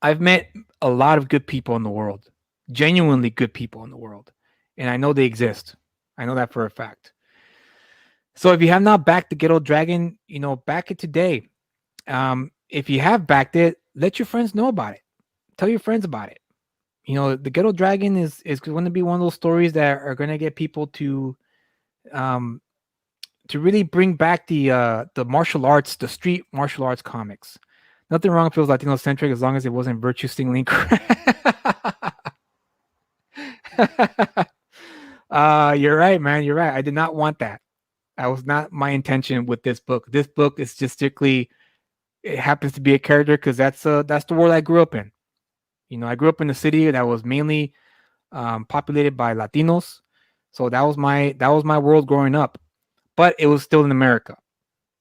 I've met a lot of good people in the world, genuinely good people in the world, and I know they exist. I know that for a fact. So if you have not backed the Ghetto Dragon, back it today. If you have backed it, let your friends know about it. Tell your friends about it. The Ghetto Dragon is going to be one of those stories that are going to get people um, to really bring back the martial arts, the street martial arts comics. Nothing wrong if it was Latino centric as long as it wasn't virtue signaling. You're right, man. You're right. I did not want that. That was not my intention with this book. This book is just strictly, it happens to be a character because that's the world I grew up in. I grew up in a city that was mainly populated by Latinos, so that was my world growing up. But it was still in America,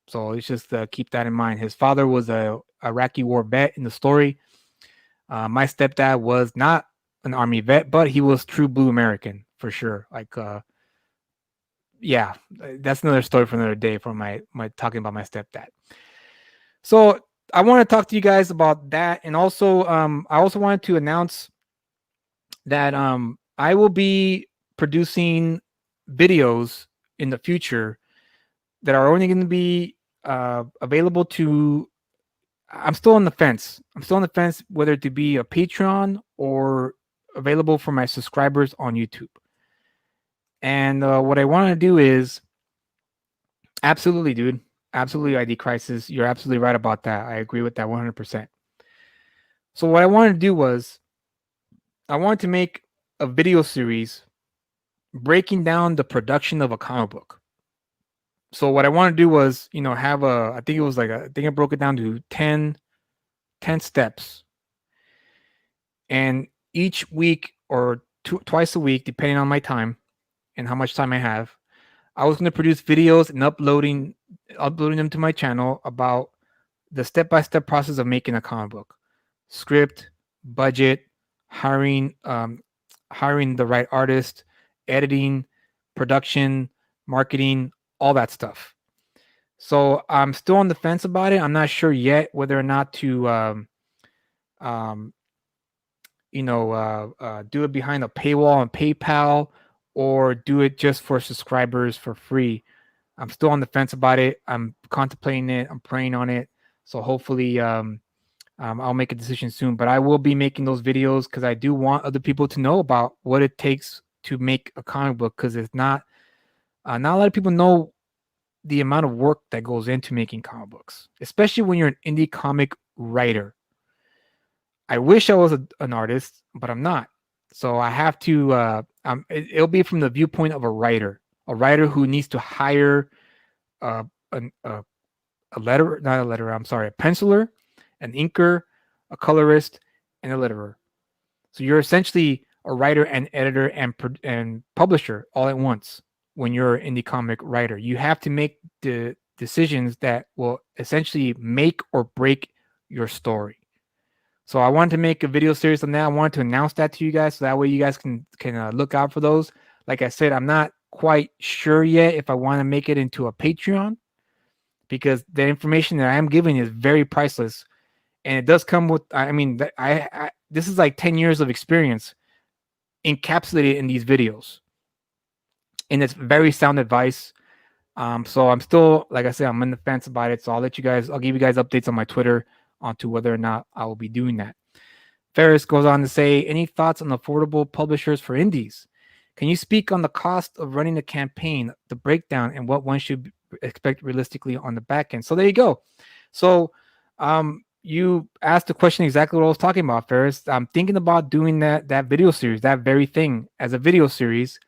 so it's just keep that in mind. His father was a Iraqi war vet in the story. My stepdad was not an army vet, but he was true blue American for sure. Like, yeah, that's another story for another day for my talking about my stepdad. So I want to talk to you guys about that, and also I also wanted to announce that I will be producing videos in the future that are only going to be available to. I'm still on the fence. I'm still on the fence whether to be a Patreon or available for my subscribers on YouTube. And what I want to do is absolutely, dude. Absolutely, ID Crisis. You're absolutely right about that. I agree with that 100%. So what I wanted to do was I wanted to make a video series breaking down the production of a comic book. So what I want to do was, have I think it was I think I broke it down to 10 steps. And each week or twice a week, depending on my time and how much time I have, I was going to produce videos and uploading them to my channel about the step-by-step process of making a comic book: script, budget, hiring the right artist, editing, production, marketing, all that stuff. So I'm still on the fence about it. I'm not sure yet whether or not to do it behind a paywall on PayPal or do it just for subscribers for free. I'm still on the fence about it. I'm contemplating it. I'm praying on it. So hopefully I'll make a decision soon. But I will be making those videos because I do want other people to know about what it takes to make a comic book, because it's not a lot of people know the amount of work that goes into making comic books, especially when you're an indie comic writer. I wish I was an artist, but I'm not. So I have to. It'll be from the viewpoint of a writer who needs to hire a penciler, an inker, a colorist, and a letterer. So you're essentially a writer and editor and publisher all at once. When you're an indie comic writer, you have to make the decisions that will essentially make or break your story. So I wanted to make a video series on that. I wanted to announce that to you guys, so that way you guys can look out for those. Like I said, I'm not quite sure yet if I want to make it into a Patreon, because the information that I am giving is very priceless, and it does come with. I mean, this is like 10 years of experience encapsulated in these videos, and it's very sound advice. So I'm still, like I said, I'm on the fence about it. So I'll give you guys updates on my Twitter onto whether or not I will be doing that. Ferris goes on to say, any thoughts on affordable publishers for indies? Can you speak on the cost of running a campaign, the breakdown, and what one should expect realistically on the back end? So there you go. So you asked the question exactly what I was talking about, Ferris. I'm thinking about doing that video series, that very thing, as a video series,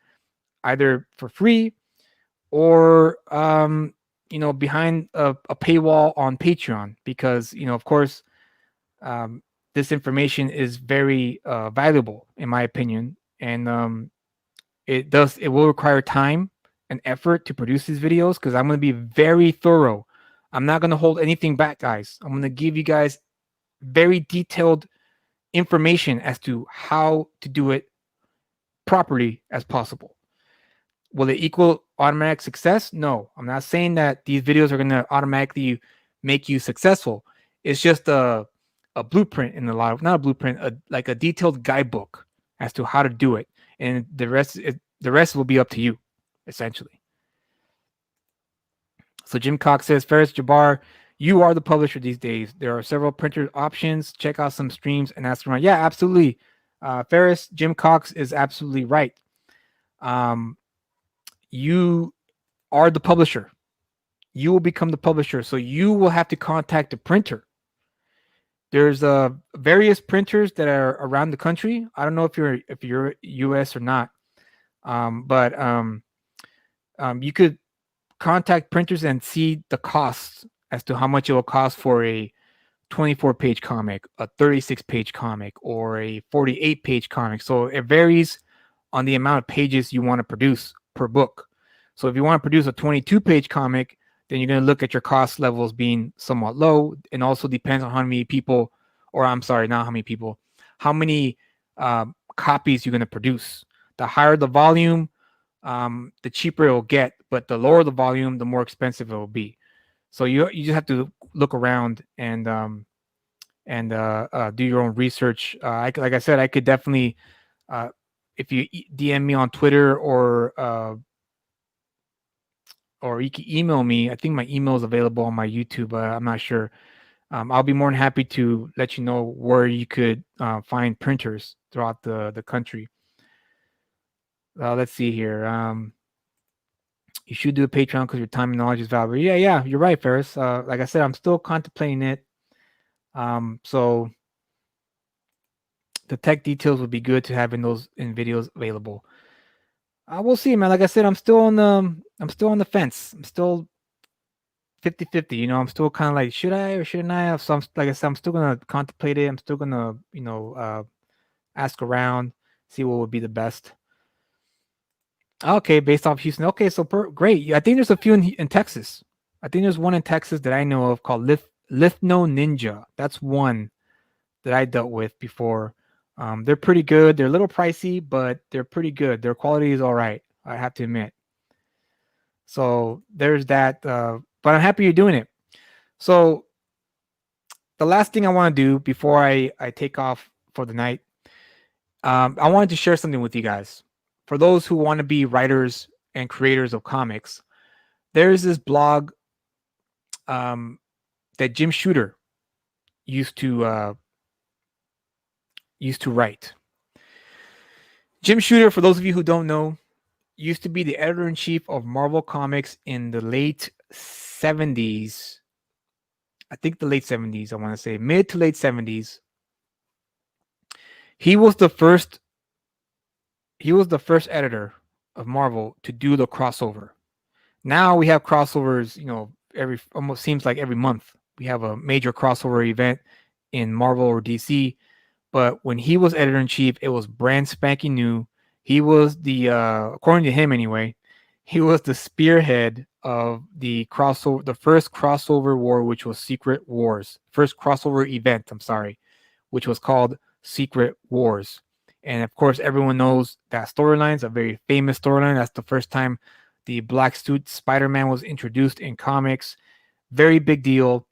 either for free or behind a paywall on Patreon, because of course this information is very valuable in my opinion, and It will require time and effort to produce these videos because I'm going to be very thorough. I'm not going to hold anything back, guys. I'm going to give you guys very detailed information as to how to do it properly as possible. Will it equal automatic success? No, I'm not saying that these videos are going to automatically make you successful. It's just a blueprint in a lot of, not a blueprint, like a detailed guidebook as to how to do it, and the rest will be up to you, essentially. So Jim Cox says, Ferris Jabbar, you are the publisher these days. There are several printer options. Check out some streams and ask around. Yeah, absolutely. Ferris, Jim Cox is absolutely right. You are the publisher. You will become the publisher. So you will have to contact the printer. There's various printers that are around the country. I don't know if you're US or not, but you could contact printers and see the costs as to how much it will cost for a 24-page comic, a 36-page comic, or a 48-page comic. So it varies on the amount of pages you want to produce per book. So if you want to produce a 22-page comic, then you're going to look at your cost levels being somewhat low, and also depends on how many people, or I'm sorry, not how many people, how many copies you're going to produce. The higher the volume, the cheaper it will get, but the lower the volume, the more expensive it will be. So you just have to look around and do your own research. Like I said, I could definitely, if you DM me on Twitter or you can email me. I think my email is available on my YouTube. I'm not sure. I'll be more than happy to let you know where you could find printers throughout the country. Let's see here. You should do a Patreon because your time and knowledge is valuable. Yeah, you're right, Ferris. Like I said, I'm still contemplating it. So the tech details would be good to have in videos available. We'll see, man. Like I said, I'm still on the fence. I'm still 50-50. You know, I'm still kind of like, should I or shouldn't I? So like I said, I'm still gonna contemplate it. I'm still gonna, ask around, see what would be the best. Okay, based off Houston. Okay, so great. I think there's a few in Texas. I think there's one in Texas that I know of called Lithno Ninja. That's one that I dealt with before. They're pretty good. They're a little pricey, but they're pretty good. Their quality is all right, I have to admit. So there's that. But I'm happy you're doing it. So the last thing I want to do before I take off for the night, I wanted to share something with you guys. For those who want to be writers and creators of comics, there's this blog that Jim Shooter used to write. Jim Shooter, for those of you who don't know, used to be the editor-in-chief of Marvel Comics in the late 70s. I think the late 70s, I want to say mid to late 70s. He was the first editor of Marvel to do the crossover. Now we have crossovers, almost seems like every month we have a major crossover event in Marvel or DC. But when he was editor-in-chief, it was brand spanking new. He was according to him anyway, he was the spearhead of the first crossover war, which was Secret Wars. First crossover event, which was called Secret Wars. And of course, everyone knows that storyline is a very famous storyline. That's the first time the black suit Spider-Man was introduced in comics. Very big deal.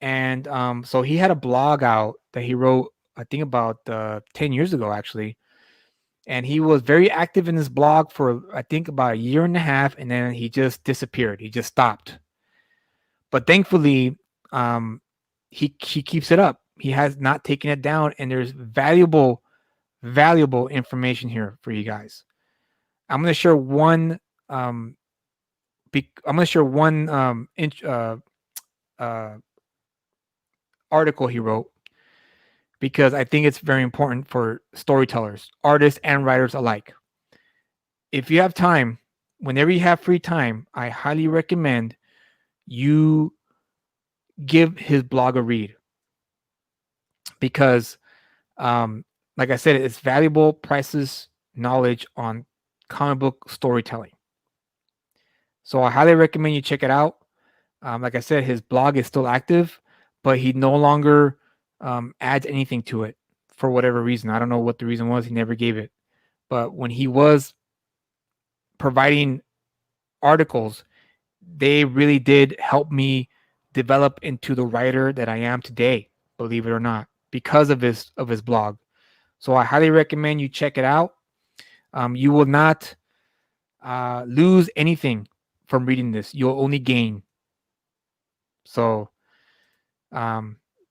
And so he had a blog out that he wrote, I think about 10 years ago, actually. And he was very active in his blog for, I think, about a year and a half. And then he just disappeared. He just stopped. But thankfully, he keeps it up. He has not taken it down. And there's valuable information here for you guys. I'm going to share one. I'm going to share one article he wrote, because I think it's very important for storytellers, artists, and writers alike. If you have time, whenever you have free time, I highly recommend you give his blog a read, because like I said, it's valuable, priceless knowledge on comic book storytelling. So I highly recommend you check it out. Like I said, his blog is still active, but he no longer adds anything to it for whatever reason. I don't know what the reason was. He never gave it. But when he was providing articles, they really did help me develop into the writer that I am today, believe it or not, because of his blog. So I highly recommend you check it out. You will not lose anything from reading this. You'll only gain. So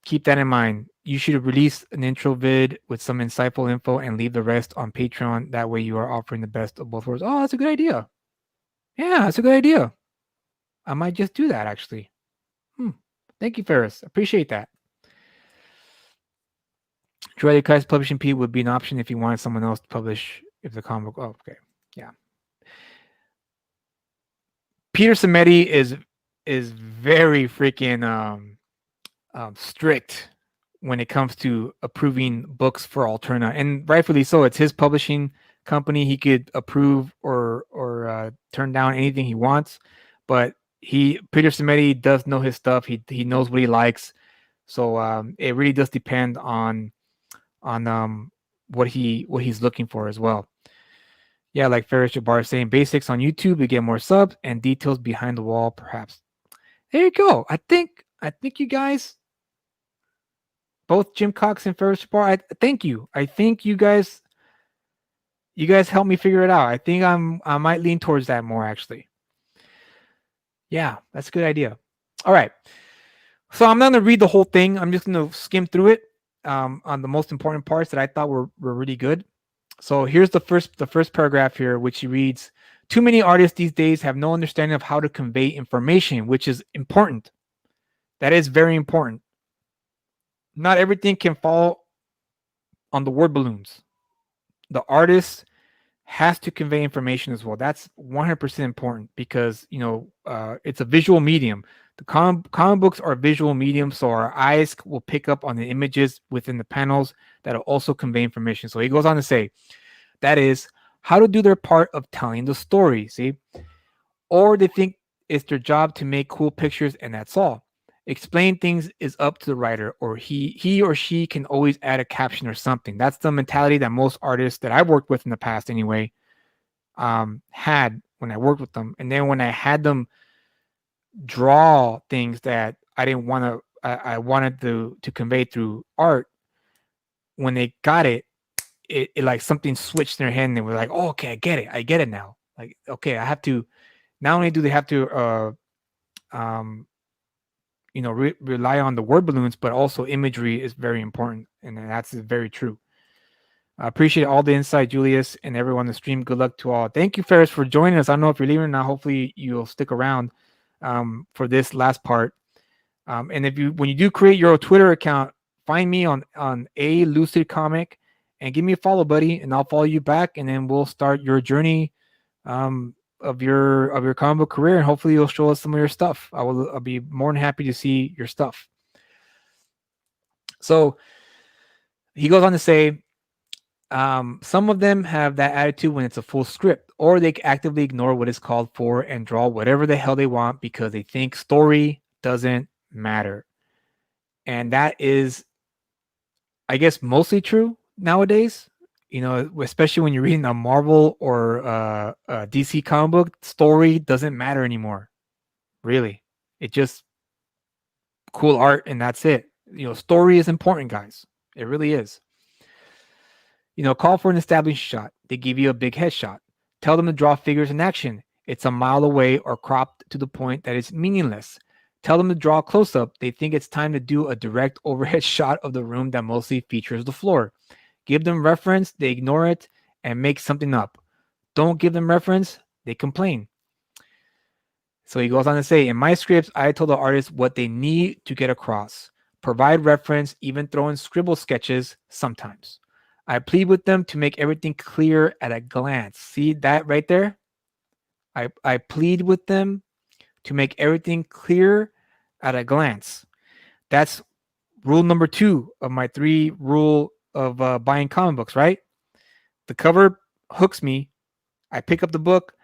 keep that in mind. You should release an intro vid with some insightful info and leave the rest on Patreon. That way you are offering the best of both worlds. Oh, that's a good idea. Yeah, that's a good idea. I might just do that actually. Thank you, Ferris. Appreciate that. Joy Kai's publishing P would be an option if you wanted someone else to publish if the comic book. Oh, okay. Yeah. Peter Samedi is very freaking strict when it comes to approving books for Alterna, and rightfully so. It's his publishing company. He could approve or turn down anything he wants, but Peter Samedi does know his stuff. He knows what he likes, so it really does depend on what he's looking for as well. Yeah, like Ferris Jabbar is saying, basics on YouTube, you get more subs and details behind the wall, perhaps. There you go. I think you guys, both Jim Cox and Ferris Jabbar, thank you. I think you guys helped me figure it out. I think I might lean towards that more actually. Yeah, that's a good idea. All right. So I'm not gonna read the whole thing. I'm just gonna skim through it on the most important parts that I thought were really good. So here's the first paragraph here, which reads, too many artists these days have no understanding of how to convey information, which is important. That is very important. Not everything can fall on the word balloons. The artist has to convey information as well. That's 100% important because, it's a visual medium. The comic books are visual mediums, so our eyes will pick up on the images within the panels that'll also convey information. So he goes on to say, that is how to do their part of telling the story, see? Or they think it's their job to make cool pictures and that's all. Explain things is up to the writer, or he or she can always add a caption or something. That's the mentality that most artists that I've worked with in the past anyway had when I worked with them. And then when I had them draw things that I didn't want to, I wanted to convey through art, when they got it, it like something switched in their head and they were like, oh, okay, I get it now. Like, okay, I have to, not only do they have to rely on the word balloons, but also imagery is very important, and that's very true. I appreciate all the insight, Julius, and everyone on the stream. Good luck to all. Thank you, Ferris, for joining us. I don't know if you're leaving or not. Hopefully you'll stick around for this last part. And when you do create your Twitter account, find me on a Lucid Comic and give me a follow, buddy, and I'll follow you back, and then we'll start your journey of your comic book career, and hopefully you'll show us some of your stuff. I'll be more than happy to see your stuff. So he goes on to say, some of them have that attitude when it's a full script, or they actively ignore what is called for and draw whatever the hell they want because they think story doesn't matter. And that is, I guess, mostly true nowadays. Especially when you're reading a Marvel or a DC comic book, story doesn't matter anymore. Really, it just cool art and that's it. Story is important, guys. It really is. Call for an established shot. They give you a big headshot. Tell them to draw figures in action. It's a mile away or cropped to the point that it's meaningless. Tell them to draw close up. They think it's time to do a direct overhead shot of the room that mostly features the floor. Give them reference, they ignore it and make something up. Don't give them reference, they complain. So he goes on to say, in my scripts, I told the artists what they need to get across. Provide reference, even throw in scribble sketches sometimes. I plead with them to make everything clear at a glance. See that right there? I plead with them to make everything clear at a glance. That's rule number 2 of my 3 rule of buying comic books, right? The cover hooks me. I pick up the book,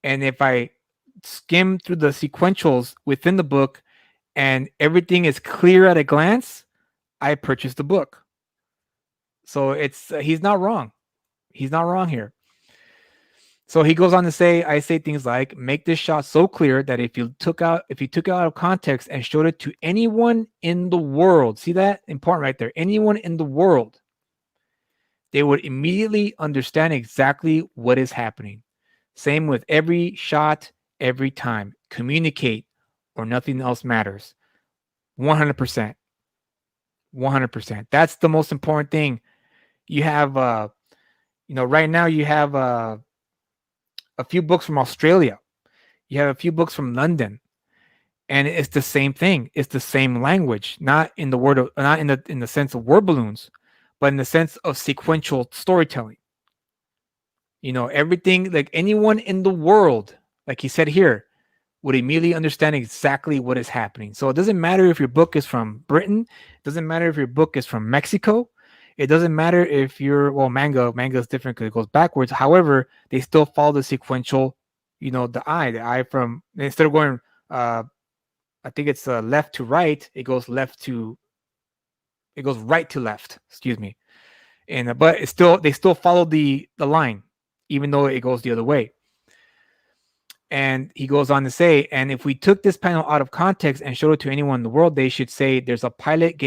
and if I skim through the sequentials within the book and everything is clear at a glance, I purchase the book. So it's he's not wrong. He's not wrong here. So he goes on to say, I say things like, make this shot so clear that if you took it out of context and showed it to anyone in the world, see that? Important right there. Anyone in the world, they would immediately understand exactly what is happening. Same with every shot, every time. Communicate or nothing else matters. 100%. 100%. That's the most important thing. You have right now you have a few books from Australia. You have a few books from London, and it's the same thing. It's the same language, not in the sense of word balloons, but in the sense of sequential storytelling. Everything, like anyone in the world, like he said here, would immediately understand exactly what is happening. So it doesn't matter if your book is from Britain, it doesn't matter if your book is from Mexico, it doesn't matter if manga is different because it goes backwards. However, they still follow the sequential, the eye from, instead of going, I think it's left to right, it goes right to left, excuse me. And but they still follow the line, even though it goes the other way. And he goes on to say, and if we took this panel out of context and showed it to anyone in the world, they should say there's a pilot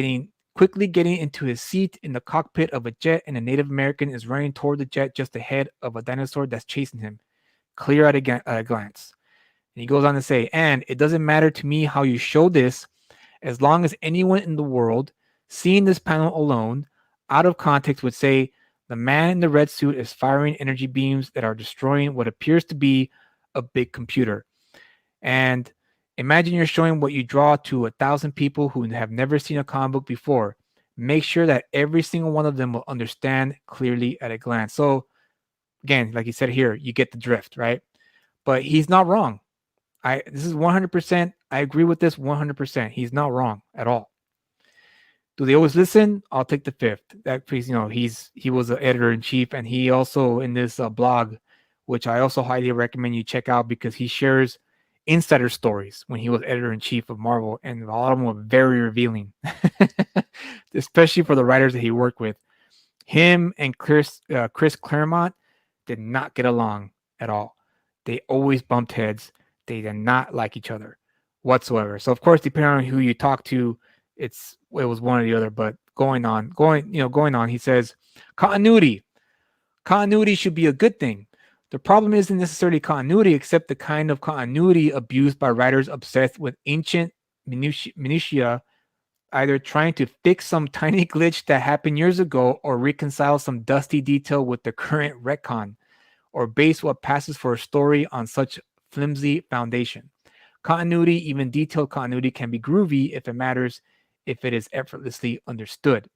quickly getting into his seat in the cockpit of a jet, and a Native American is running toward the jet just ahead of a dinosaur that's chasing him, clear at a glance. And he goes on to say, and it doesn't matter to me how you show this, as long as anyone in the world seeing this panel alone, out of context, would say the man in the red suit is firing energy beams that are destroying what appears to be a big computer. And imagine you're showing what you draw to 1,000 people who have never seen a comic book before. Make sure that every single one of them will understand clearly at a glance. So again, like he said here, you get the drift, right? But he's not wrong. This is 100%. I agree with this 100%. He's not wrong at all. Do they always listen? I'll take the fifth. That please, he was the editor in chief, and he also in this blog, which I also highly recommend you check out because he shares insider stories when he was editor in chief of Marvel, and a lot of them were very revealing, especially for the writers that he worked with. Him and Chris Claremont did not get along at all. They always bumped heads. They did not like each other whatsoever. So of course, depending on who you talk to, it was one or the other. But going on, he says continuity should be a good thing. The problem isn't necessarily continuity, except the kind of continuity abused by writers obsessed with ancient minutiae, either trying to fix some tiny glitch that happened years ago or reconcile some dusty detail with the current retcon, or base what passes for a story on such flimsy foundation. Continuity, even detailed continuity, can be groovy if it matters, if it is effortlessly understood.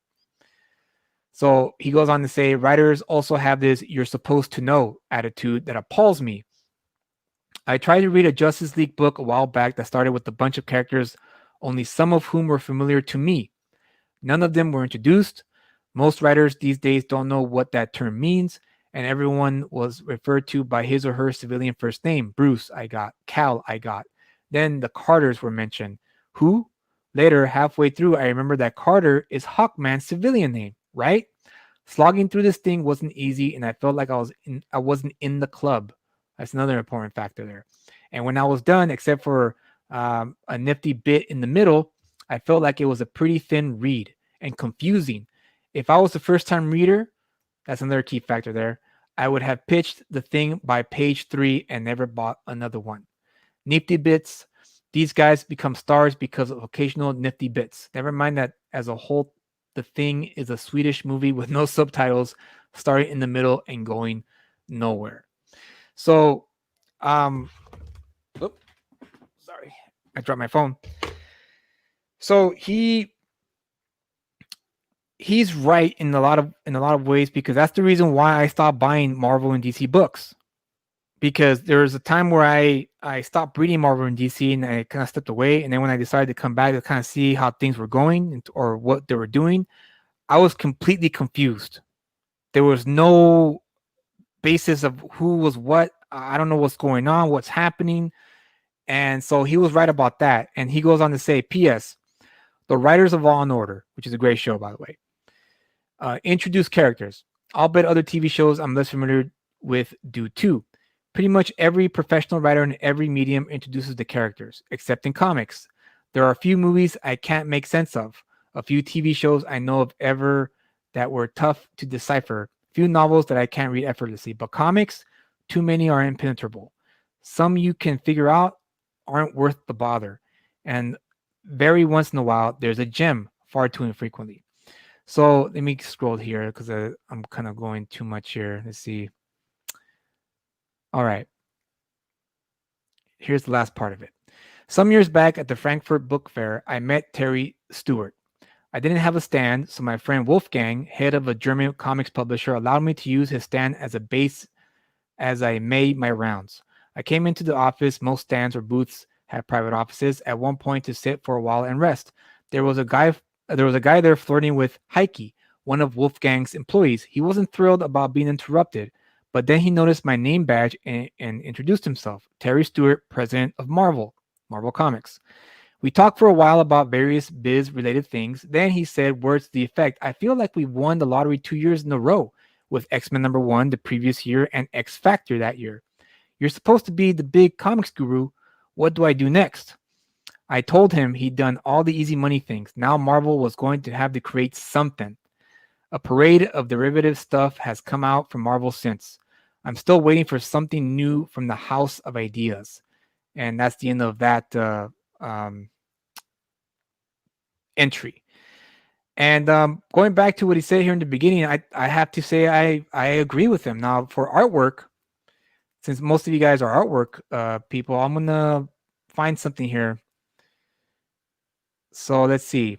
So he goes on to say, writers also have this you're supposed to know attitude that appalls me. I tried to read a Justice League book a while back that started with a bunch of characters, only some of whom were familiar to me. None of them were introduced. Most writers these days don't know what that term means, and everyone was referred to by his or her civilian first name. Bruce, I got. Cal, I got. Then the Carters were mentioned. Who? Later, halfway through, I remember that Carter is Hawkman's civilian name, right? Slogging through this thing wasn't easy, and I felt like I wasn't in the club. That's another important factor there. And when I was done, except for a nifty bit in the middle, I felt like it was a pretty thin read and confusing. If I was a first-time reader, that's another key factor there, I would have pitched the thing by page 3 and never bought another one. Nifty bits. These guys become stars because of occasional nifty bits. Never mind that as a whole, the thing is a Swedish movie with no subtitles, starting in the middle and going nowhere. So, sorry, I dropped my phone. So he's right in a lot of ways, because that's the reason why I stopped buying Marvel and DC books. Because there was a time where I stopped reading Marvel and DC and I kind of stepped away. And then when I decided to come back to kind of see how things were going or what they were doing, I was completely confused. There was no basis of who was what. I don't know what's going on, what's happening. And so he was right about that. And he goes on to say, P.S. The writers of Law and Order, which is a great show, by the way, introduce characters. I'll bet other TV shows I'm less familiar with do too. Pretty much every professional writer in every medium introduces the characters, except in comics. There are a few movies I can't make sense of, a few TV shows I know of ever that were tough to decipher, few novels that I can't read effortlessly, but comics, too many are impenetrable. Some you can figure out aren't worth the bother. And very once in a while, there's a gem, far too infrequently. So let me scroll here because I'm kind of going too much here. Let's see. All right. Here's the last part of it. Some years back at the Frankfurt Book Fair, I met Terry Stewart. I didn't have a stand, so my friend Wolfgang, head of a German comics publisher, allowed me to use his stand as a base as I made my rounds. I came into the office. Most stands or booths had private offices. At one point, to sit for a while and rest. There was a guy. There was a guy there flirting with Heike, one of Wolfgang's employees. He wasn't thrilled about being interrupted, but then he noticed my name badge and introduced himself. Terry Stewart, president of Marvel Comics. We talked for a while about various biz-related things. Then he said words to the effect, I feel like we won the lottery 2 years in a row, with X-Men #1 the previous year and X Factor that year. You're supposed to be the big comics guru. What do I do next? I told him he'd done all the easy money things. Now Marvel was going to have to create something. A parade of derivative stuff has come out from Marvel since. I'm still waiting for something new from the House of Ideas. And that's the end of that entry. And going back to what he said here in the beginning, I have to say I agree with him. Now, for artwork, since most of you guys are artwork people, I'm going to find something here. So let's see.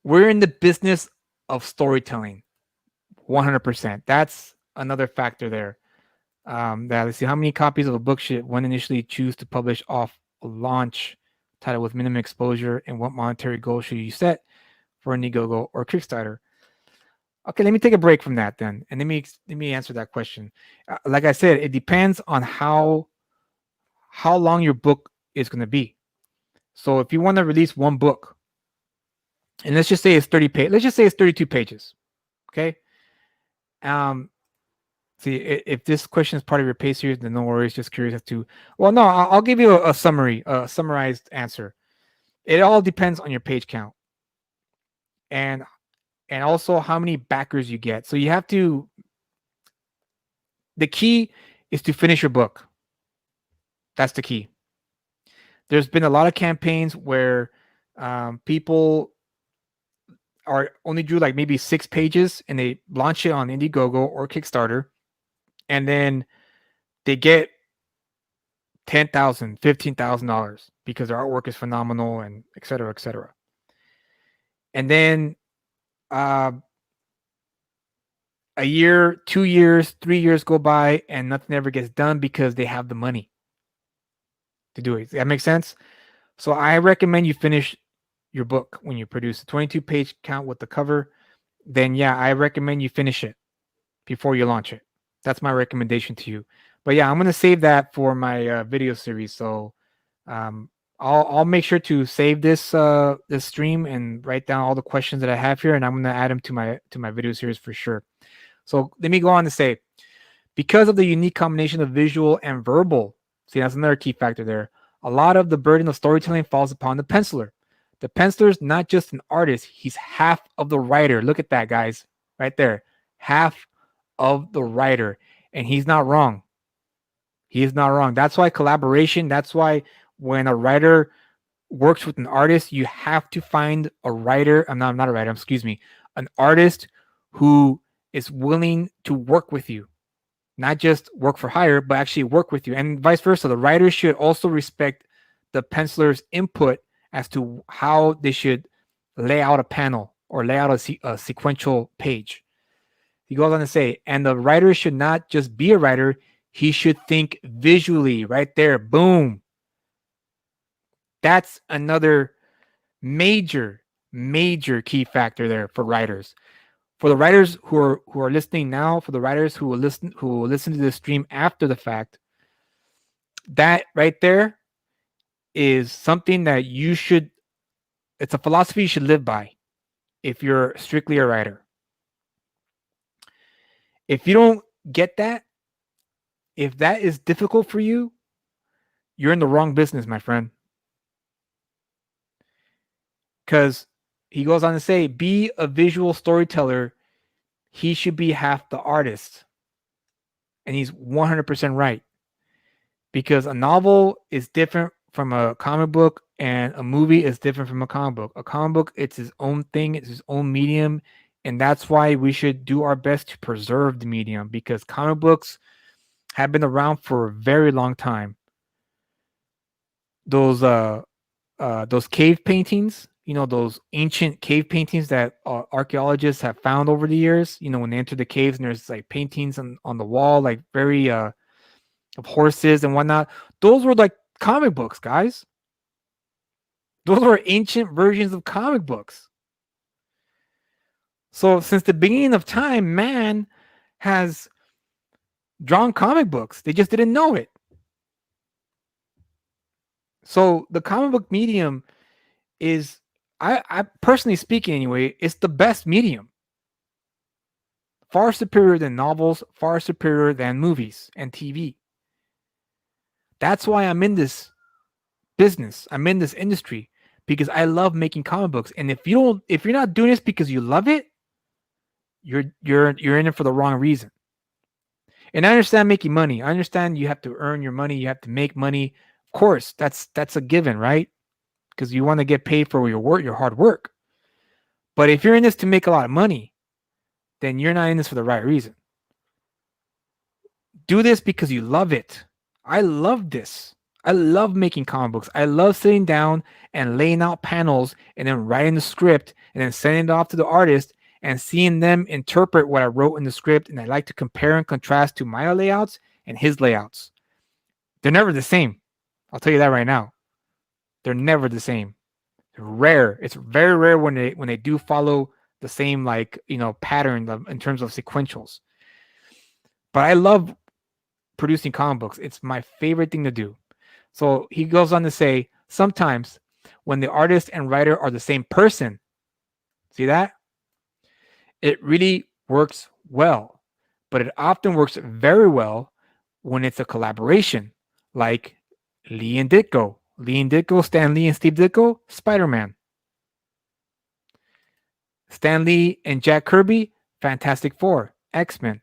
We're in the business of storytelling, 100%. That's another factor there. Let's see, how many copies of a book should one initially choose to publish off a launch title with minimum exposure, and what monetary goal should you set for Indiegogo or Kickstarter? Okay, let me take a break from that then, and let me answer that question. Like I said, it depends on how long your book is going to be. So if you want to release one book, and let's just say it's 30 pages, let's just say it's 32 pages, okay? See, if this question is part of your pay series, then no worries. Just curious as to. Well, no, I'll give you a summary, a summarized answer. It all depends on your page count, and also how many backers you get. So you have to. The key is to finish your book. That's the key. There's been a lot of campaigns where people are only drew like maybe 6 pages, and they launch it on Indiegogo or Kickstarter, and then they get $10,000, $15,000 because their artwork is phenomenal, and et cetera, et cetera. And then a year, 2 years, 3 years go by, and nothing ever gets done because they have the money to do it. Does that make sense? So I recommend you finish your book when you produce a 22-page count with the cover. Then yeah, I recommend you finish it before you launch it. That's my recommendation to you. But yeah, I'm gonna save that for my video series. So I'll make sure to save this this stream and write down all the questions that I have here, and I'm gonna add them to my video series for sure. So let me go on to say, because of the unique combination of visual and verbal, see, that's another key factor there. A lot of the burden of storytelling falls upon the penciler. The penciler's not just an artist; he's half of the writer. Look at that, guys, right there, half of the writer, and he's not wrong. He is not wrong. That's why collaboration. That's why when a writer works with an artist, you have to find a writer. I'm not a writer. Excuse me, an artist who is willing to work with you, not just work for hire, but actually work with you, and vice versa. The writer should also respect the penciler's input as to how they should lay out a panel or lay out a sequential page. He goes on to say, and the writer should not just be a writer, he should think visually. Right there, boom. That's another major key factor there for writers. For the writers who are listening now, for the writers who will listen to the stream after the fact, that right there is something that you should. It's a philosophy you should live by if you're strictly a writer. If you don't get that, if that is difficult for you, you're in the wrong business, my friend. Because he goes on to say, be a visual storyteller. He should be half the artist. And he's 100% right. Because a novel is different from a comic book, and a movie is different from a comic book. A comic book, it's its own thing, it's its own medium. And that's why we should do our best to preserve the medium, because comic books have been around for a very long time. Those cave paintings, those ancient cave paintings that archaeologists have found over the years, when they enter the caves and there's like paintings on the wall, like very of horses and whatnot. Those were like comic books, guys. Those were ancient versions of comic books. So since the beginning of time, man has drawn comic books. They just didn't know it. So the comic book medium is, I personally speaking anyway, it's the best medium. Far superior than novels, far superior than movies and TV. That's why I'm in this business. I'm in this industry because I love making comic books. And if you're not doing this because you love it, you're in it for the wrong reason. And I understand making money. I understand you have to earn your money. You have to make money. Of course, that's a given, right? Because you want to get paid for your work, your hard work. But if you're in this to make a lot of money, then you're not in this for the right reason. Do this because you love it. I love this. I love making comic books. I love sitting down and laying out panels and then writing the script and then sending it off to the artist and seeing them interpret what I wrote in the script. And I like to compare and contrast to my layouts and his layouts. They're never the same. I'll tell you that right now. They're never the same. They're rare. It's very rare when they do follow the same pattern in terms of sequentials. But I love producing comic books. It's my favorite thing to do. So he goes on to say, sometimes when the artist and writer are the same person, see that? It really works well. But it often works very well when it's a collaboration, like Lee and Ditko. Lee and Ditko, Stan Lee and Steve Ditko, Spider-Man. Stan Lee and Jack Kirby, Fantastic Four, X-Men.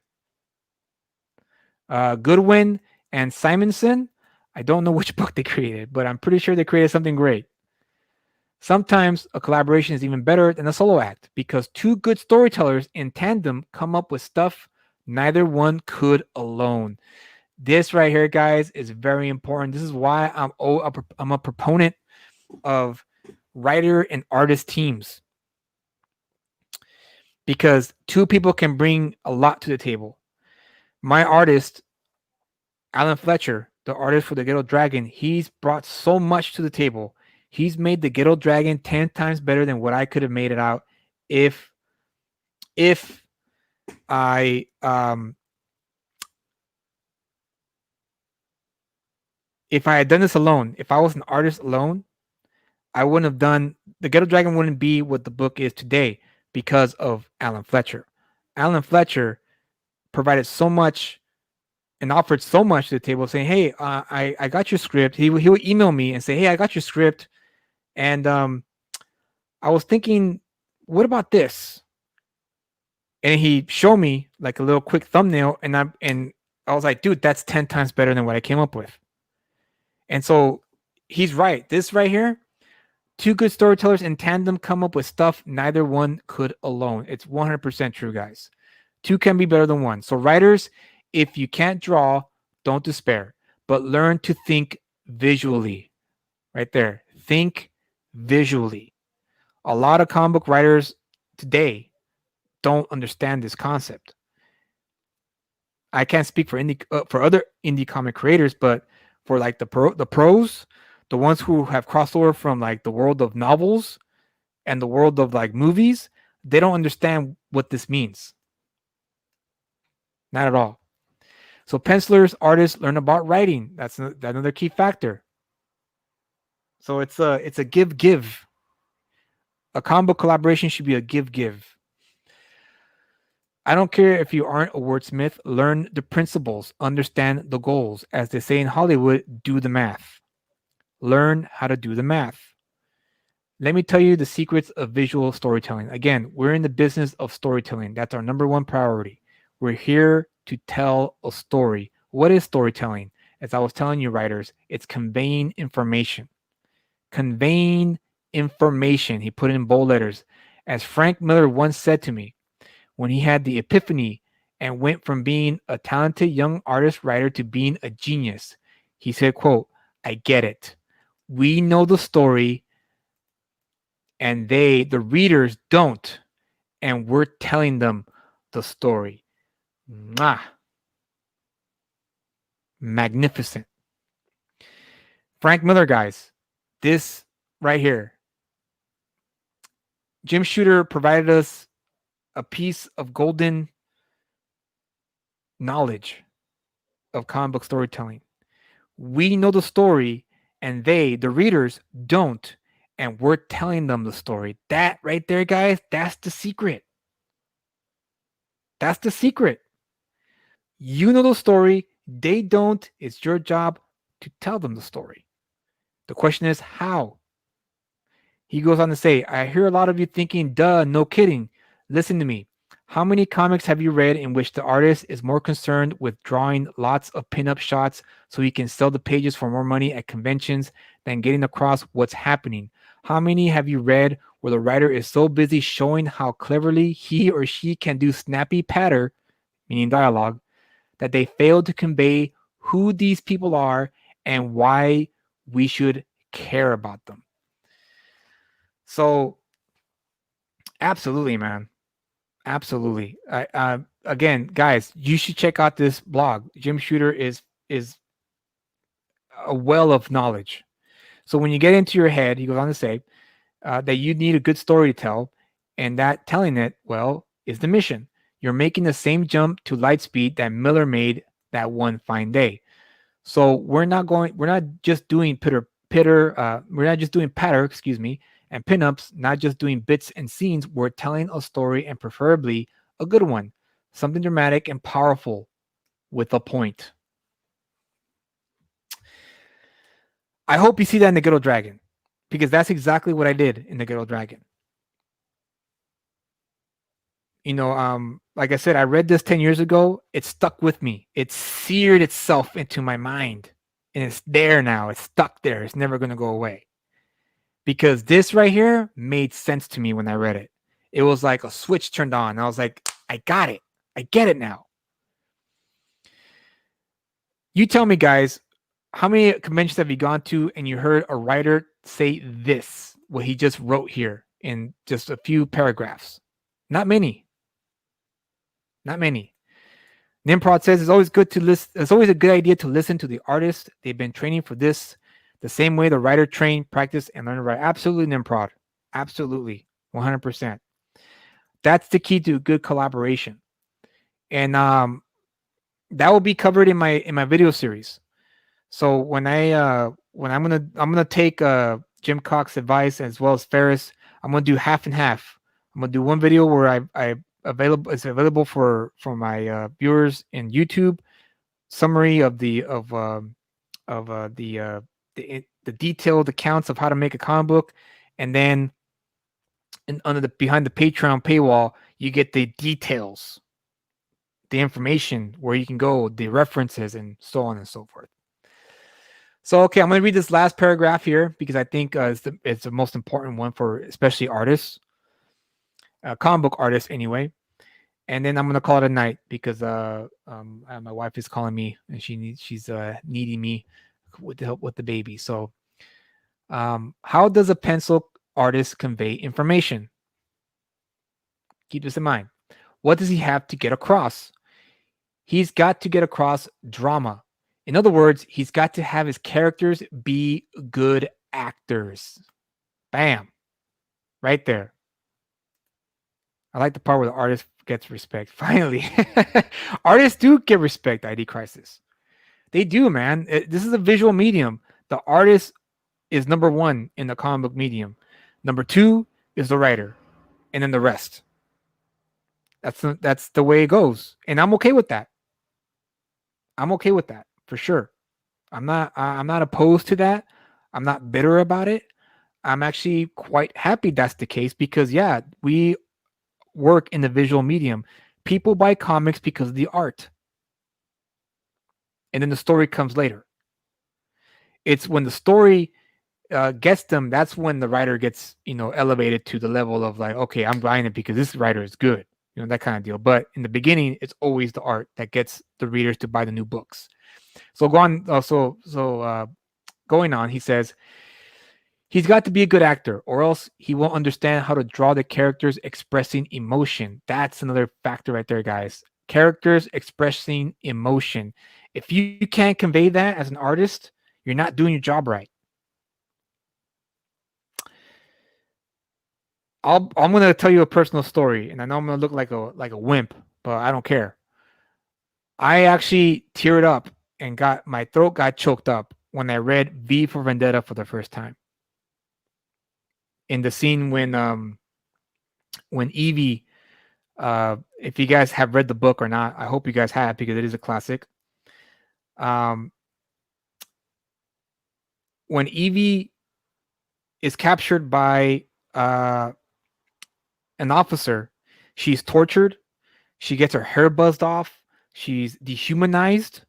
Goodwin and Simonson, I don't know which book they created, but I'm pretty sure they created something great. Sometimes a collaboration is even better than a solo act because two good storytellers in tandem come up with stuff neither one could alone. This right here, guys, is very important. This is why I'm a proponent of writer and artist teams, because two people can bring a lot to the table. My artist, Alan Fletcher, the artist for the Ghetto Dragon, he's brought so much to the table. He's made the Ghetto Dragon 10 times better than what I could have made it out if I had done this alone. If I was an artist alone, I wouldn't have done the Ghetto Dragon. Wouldn't be what the book is today because of Alan Fletcher. Alan Fletcher provided so much and offered so much to the table, saying, "Hey, I got your script." He would email me and say, "Hey, I got your script, and I was thinking, what about this?" And he showed me like a little quick thumbnail, and I was like, "Dude, that's 10 times better than what I came up with." And so he's right. This right here, two good storytellers in tandem come up with stuff neither one could alone. It's 100% true, guys. Two can be better than one. So writers, if you can't draw, don't despair, but learn to think visually. Right there. Think visually. A lot of comic book writers today don't understand this concept. I can't speak for other indie comic creators, but for like the pros, the ones who have crossed over from like the world of novels and the world of like movies, they don't understand what this means. Not at all. So pencilers, artists learn about writing. That's another key factor. So it's a give. A combo collaboration should be a give. I don't care if you aren't a wordsmith, learn the principles, understand the goals. As they say in Hollywood, do the math. Learn how to do the math. Let me tell you the secrets of visual storytelling. Again, we're in the business of storytelling. That's our number one priority. We're here to tell a story. What is storytelling? As I was telling you, writers, it's conveying information. Conveying information. He put it in bold letters. As Frank Miller once said to me, when he had the epiphany and went from being a talented young artist writer to being a genius, he said, quote, I get it. We know the story and the readers don't, and we're telling them the story. Mwah. Magnificent. Frank Miller, guys, this right here. Jim Shooter provided us a piece of golden knowledge of comic book storytelling. We know the story, and the readers, don't, and we're telling them the story. That right there, guys, that's the secret. That's the secret. You know the story, they don't. It's your job to tell them the story. The question is how? He goes on to say, I hear a lot of you thinking, duh, no kidding. Listen to me. How many comics have you read in which the artist is more concerned with drawing lots of pinup shots so he can sell the pages for more money at conventions than getting across what's happening? How many have you read where the writer is so busy showing how cleverly he or she can do snappy patter, meaning dialogue, that they fail to convey who these people are and why we should care about them? So, absolutely, man. Absolutely. Again, guys, you should check out this blog. Jim Shooter is a well of knowledge. So when you get into your head, he goes on to say that you need a good story to tell, and that telling it well is the mission. You're making the same jump to light speed that Miller made that one fine day. So we're not just doing patter, excuse me, and pinups, not just doing bits and scenes. We're telling a story, and preferably a good one, something dramatic and powerful with a point. I hope you see that in the Ghetto Dragon, because that's exactly what I did in the Ghetto Dragon. You know, like I said, I read this 10 years ago. It stuck with me. It seared itself into my mind, and it's there now. It's stuck there. It's never going to go away. Because this right here made sense to me when I read it. It was like a switch turned on. I was like, I got it. I get it now. You tell me, guys, how many conventions have you gone to and you heard a writer say this, what he just wrote here in just a few paragraphs? Not many. Not many. Nimprod says it's always good to listen. It's always a good idea to listen to the artist. They've been training for this the same way the writer trained, practice, and learn to write. Absolutely, Nimprod. Absolutely. 100%. That's the key to good collaboration. And that will be covered in my video series. So when I'm gonna take Jim Cox's advice as well as Ferris, I'm gonna do half and half. I'm gonna do one video where it's available for my viewers in YouTube, summary of the detailed accounts of how to make a comic book, and then behind the Patreon paywall, you get the details, the information where you can go, the references, and so on and so forth. So, okay, I'm going to read this last paragraph here because I think it's the most important one for especially artists, comic book artists anyway. And then I'm going to call it a night because my wife is calling me and she's needing me with help with the baby. So, how does a pencil artist convey information? Keep this in mind. What does he have to get across? He's got to get across drama. In other words, he's got to have his characters be good actors. Bam. Right there. I like the part where the artist gets respect. Finally, artists do get respect. ID Crisis, they do, man. This is a visual medium. The artist is number one in the comic book medium. Number two is the writer, and then the rest. That's the way it goes, and I'm okay with that. I'm okay with that for sure. I'm not opposed to that. I'm not bitter about it. I'm actually quite happy that's the case because yeah, we work in the visual medium. People buy comics because of the art, and then the story comes later. It's when the story gets them, that's when the writer gets, elevated to the level of like, okay, I'm buying it because this writer is good, that kind of deal. But in the beginning, it's always the art that gets the readers to buy the new books. So go on. Going on, he says he's got to be a good actor, or else he won't understand how to draw the characters expressing emotion. That's another factor right there, guys. Characters expressing emotion. If you can't convey that as an artist, you're not doing your job right. I'm gonna tell you a personal story, and I know I'm gonna look like a wimp, but I don't care. I actually teared up and got my throat got choked up when I read V for Vendetta for the first time. In the scene when Evie, if you guys have read the book or not, I hope you guys have because it is a classic. When Evie is captured by an officer, she's tortured. She gets her hair buzzed off. She's dehumanized,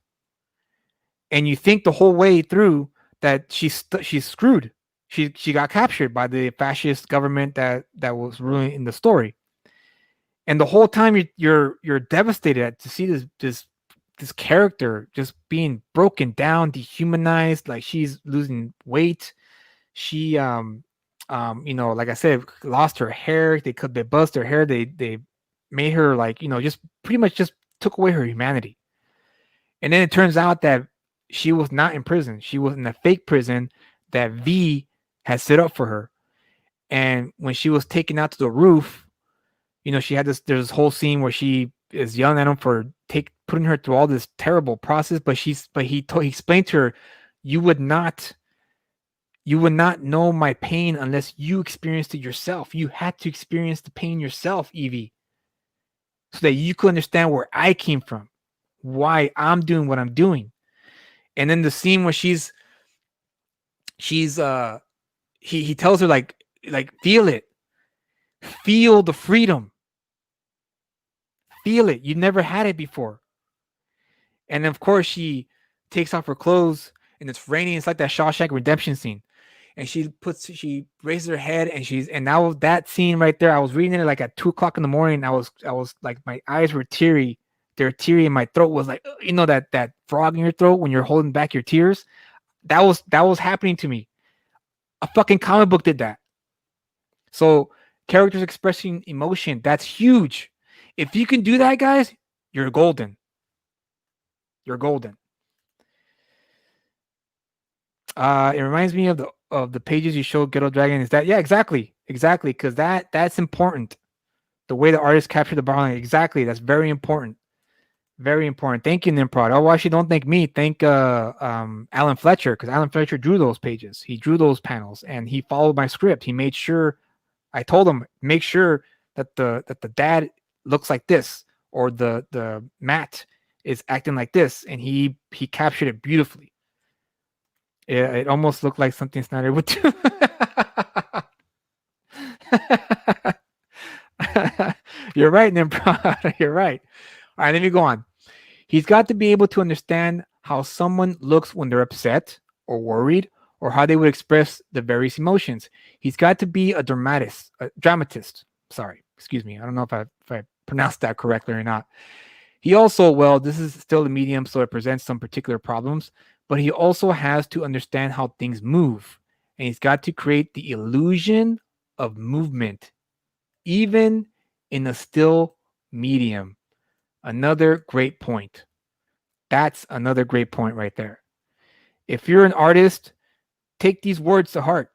and you think the whole way through that she's screwed. She got captured by the fascist government that was ruling in the story, and the whole time you're devastated to see this character just being broken down, dehumanized, like she's losing weight. She like I said, lost her hair. They buzzed her hair. They made her like, just pretty much just took away her humanity. And then it turns out that she was not in prison. She was in a fake prison that V had set up for her. And when she was taken out to the roof, she had there's this whole scene where she is yelling at him for putting her through all this terrible process, but he explained to her, you would not know my pain unless you experienced it yourself. You had to experience the pain yourself, Evie, so that you could understand where I came from, why I'm doing what I'm doing. And then the scene where he tells her like feel it, feel the freedom, feel it. You never had it before. And then of course she takes off her clothes and it's raining. It's like that Shawshank Redemption scene. And she raises her head and now that scene right there, I was reading it like at 2:00 in the morning. I was like, my eyes were teary. They're teary and my throat was like, that frog in your throat when you're holding back your tears. That was happening to me. A fucking comic book did that. So characters expressing emotion, that's huge. If you can do that, guys, you're golden. You're golden. It reminds me of the pages you showed Ghetto Dragon. Is that, yeah, exactly, because that's important. The way the artist captured the bar line, exactly. That's very important. Very important. Thank you, Nimprod. Oh, actually, don't thank me. Thank Alan Fletcher, because Alan Fletcher drew those pages. He drew those panels, and he followed my script. He made sure. I told him, make sure that the dad looks like this, or the Matt is acting like this, and he captured it beautifully. It almost looked like something Snyder would do. You're right, Nimprod. You're right. All right, let me go on. He's got to be able to understand how someone looks when they're upset or worried, or how they would express the various emotions. He's got to be a dramatist. Sorry, excuse me. I don't know if I pronounced that correctly or not. He also, well, this is still the medium, so it presents some particular problems, but he also has to understand how things move, and he's got to create the illusion of movement, even in a still medium. Another great point. That's another great point right there. If you're an artist, take these words to heart.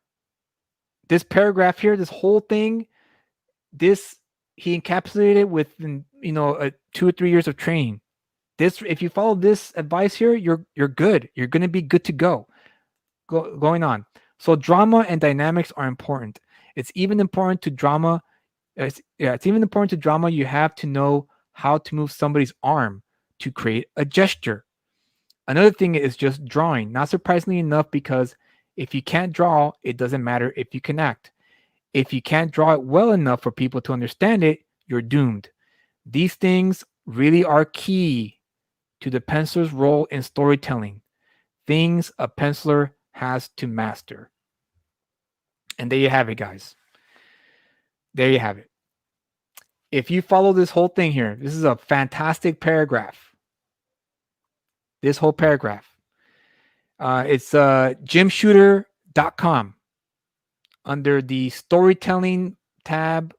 This paragraph here, this whole thing, this he encapsulated it within 2 or 3 years of training. This, if you follow this advice here, you're good. You're going to be good to go. Going on. So drama and dynamics are important. It's even important to drama. It's even important to drama. You have to know how to move somebody's arm to create a gesture. Another thing is just drawing. Not surprisingly enough, because if you can't draw, it doesn't matter if you can act. If you can't draw it well enough for people to understand it, you're doomed. These things really are key to the penciler's role in storytelling. Things a penciler has to master. And there you have it, guys. There you have it. If you follow this whole thing here, this is a fantastic paragraph. This whole paragraph. It's jimshooter.com under the storytelling tab.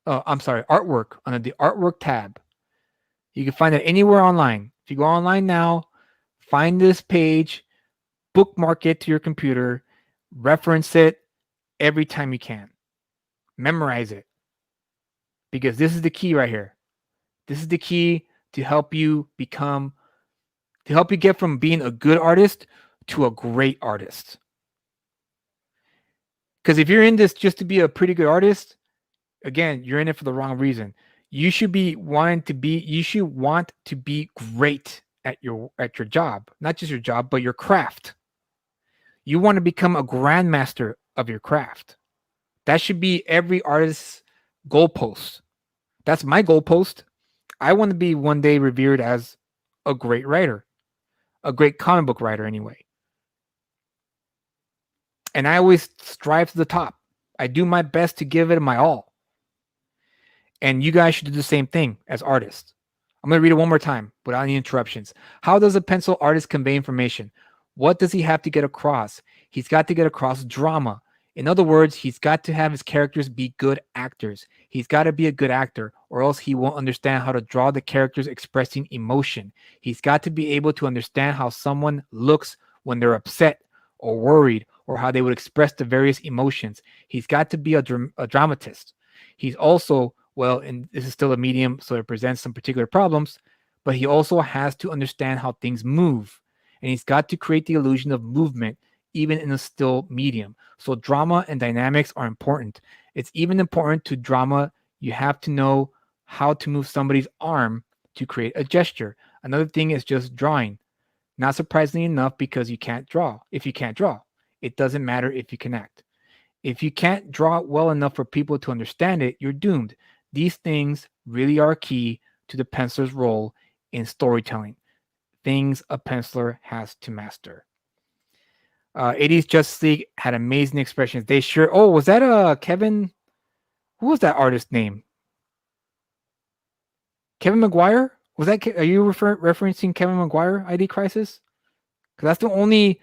I'm sorry, artwork, under the artwork tab. You can find it anywhere online. If you go online now, find this page, bookmark it to your computer, reference it every time you can. Memorize it. Because this is the key right here. This is the key to help you get from being a good artist to a great artist. Because if you're in this just to be a pretty good artist, again, you're in it for the wrong reason. You should want to be great at your job, not just your job, but your craft. You want to become a grandmaster of your craft. That should be every artist's goalpost. That's my goalpost. I want to be one day revered as a great writer, a great comic book writer anyway. And I always strive to the top. I do my best to give it my all. And you guys should do the same thing as artists. I'm going to read it one more time without any interruptions. How does a pencil artist convey information? What does he have to get across? He's got to get across drama. In other words, he's got to have his characters be good actors. He's got to be a good actor, or else he won't understand how to draw the characters expressing emotion. He's got to be able to understand how someone looks when they're upset or worried, or how they would express the various emotions. He's got to be a dramatist. He's also, well, and this is still a medium, so it presents some particular problems, but he also has to understand how things move. And he's got to create the illusion of movement, even in a still medium. So drama and dynamics are important. It's even important to drama. You have to know how to move somebody's arm to create a gesture. Another thing is just drawing. Not surprisingly enough, because you can't draw. If you can't draw, it doesn't matter if you can act. If you can't draw it well enough for people to understand it, you're doomed. These things really are key to the penciler's role in storytelling. Things a penciler has to master. 80s Justice League had amazing expressions. They sure. Oh, was that Kevin? Who was that artist's name? Kevin McGuire? Was that? Are you referencing Kevin McGuire? ID Crisis? Because that's the only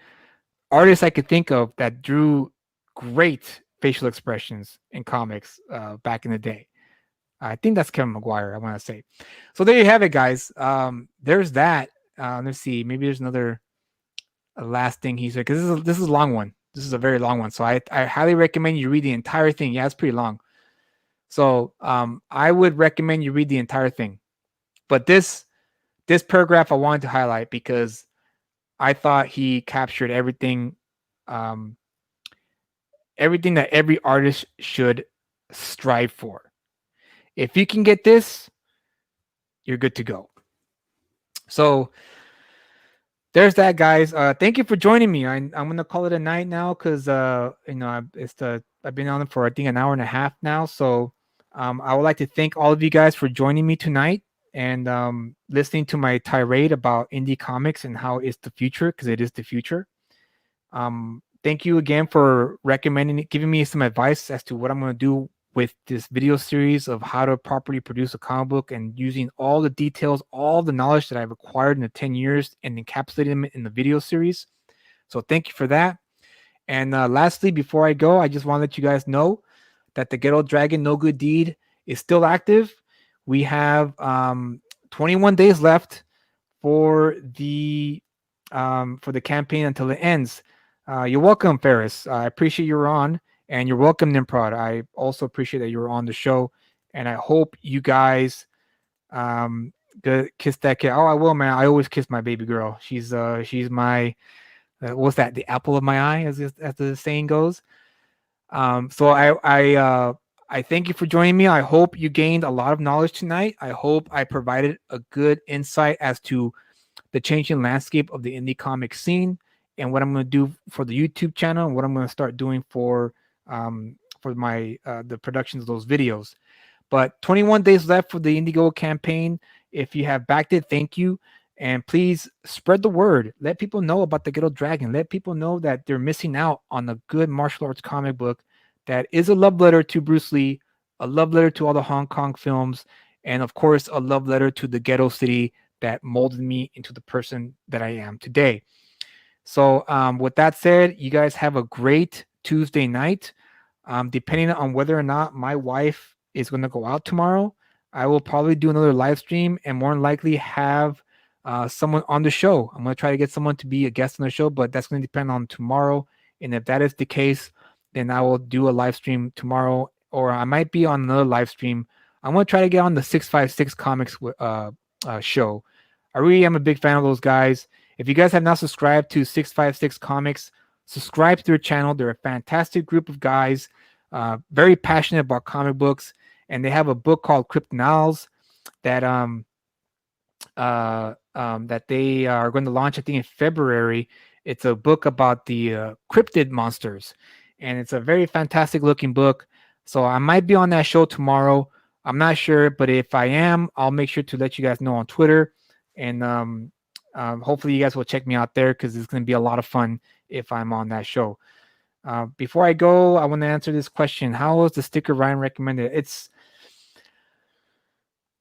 artist I could think of that drew great facial expressions in comics back in the day. I think that's Kevin McGuire, I want to say. So there you have it, guys. There's that. Let's see. Maybe there's another last thing he said, because this is a long one. This is a very long one. So I highly recommend you read the entire thing. Yeah, it's pretty long. So I would recommend you read the entire thing. But this paragraph I wanted to highlight because I thought he captured everything, everything that every artist should strive for. If you can get this, you're good to go. So there's that, guys. Thank you for joining me. I'm gonna call it a night now because I've been on it for, I think, an hour and a half now. So I would like to thank all of you guys for joining me tonight and listening to my tirade about indie comics and how it's the future, because it is the future. Thank you again for giving me some advice as to what I'm going to do with this video series of how to properly produce a comic book, and using all the details, all the knowledge that I've acquired in the 10 years and encapsulating them in the video series. So thank you for that. And lastly, before I go, I just want to let you guys know that the Ghetto Dragon No Good Deed is still active. We have 21 days left for the campaign until it ends. You're welcome, Ferris. I appreciate you're on, and you're welcome, Nimprod. I also appreciate that you're on the show, and I hope you guys kiss that kid. Oh, I will, man. I always kiss my baby girl. She's my what's that? The apple of my eye, as the saying goes. So I thank you for joining me. I hope you gained a lot of knowledge tonight. I hope I provided a good insight as to the changing landscape of the indie comic scene and what I'm going to do for the YouTube channel and what I'm going to start doing for my the productions of those videos. But 21 days left for the Indiegogo campaign. If you have backed it, thank you. And please spread the word. Let people know about the Ghetto Dragon. Let people know that they're missing out on a good martial arts comic book that is a love letter to Bruce Lee, a love letter to all the Hong Kong films, and of course, a love letter to the ghetto city that molded me into the person that I am today. So, with that said, you guys have a great Tuesday night. Depending on whether or not my wife is going to go out tomorrow, I will probably do another live stream and more than likely have someone on the show. I'm going to try to get someone to be a guest on the show, but that's going to depend on tomorrow. And if that is the case, then I will do a live stream tomorrow, or I might be on another live stream. I'm going to try to get on the 656 Comics show. I really am a big fan of those guys. If you guys have not subscribed to 656 Comics, subscribe to their channel. They're a fantastic group of guys, very passionate about comic books, and they have a book called Cryptonals that that they are going to launch, I think, in February. It's a book about the cryptid monsters, and it's a very fantastic looking book. So I might be on that show tomorrow. I'm not sure, but if I am, I'll make sure to let you guys know on Twitter, and hopefully you guys will check me out there because it's going to be a lot of fun if I'm on that show. Before I go, I want to answer this question: how was the sticker Ryan recommended?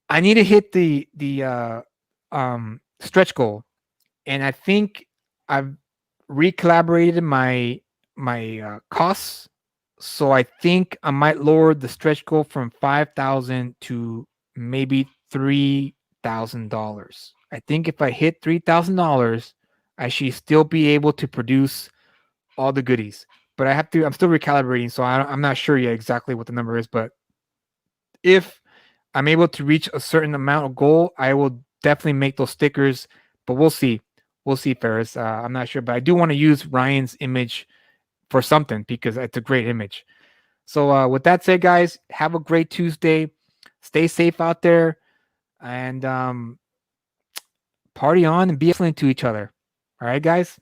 I need to hit the stretch goal, and I think I've recalibrated my costs. So I think I might lower the stretch goal from 5,000 to maybe $3,000. I think if I hit $3,000, I should still be able to produce all the goodies. But I'm still recalibrating, so I'm not sure yet exactly what the number is. But if I'm able to reach a certain amount of goal, I will definitely make those stickers. But we'll see. We'll see, Ferris. I'm not sure, but I do want to use Ryan's image for something because it's a great image. So with that said, guys, have a great Tuesday. Stay safe out there, and party on and be excellent to each other. All right, guys.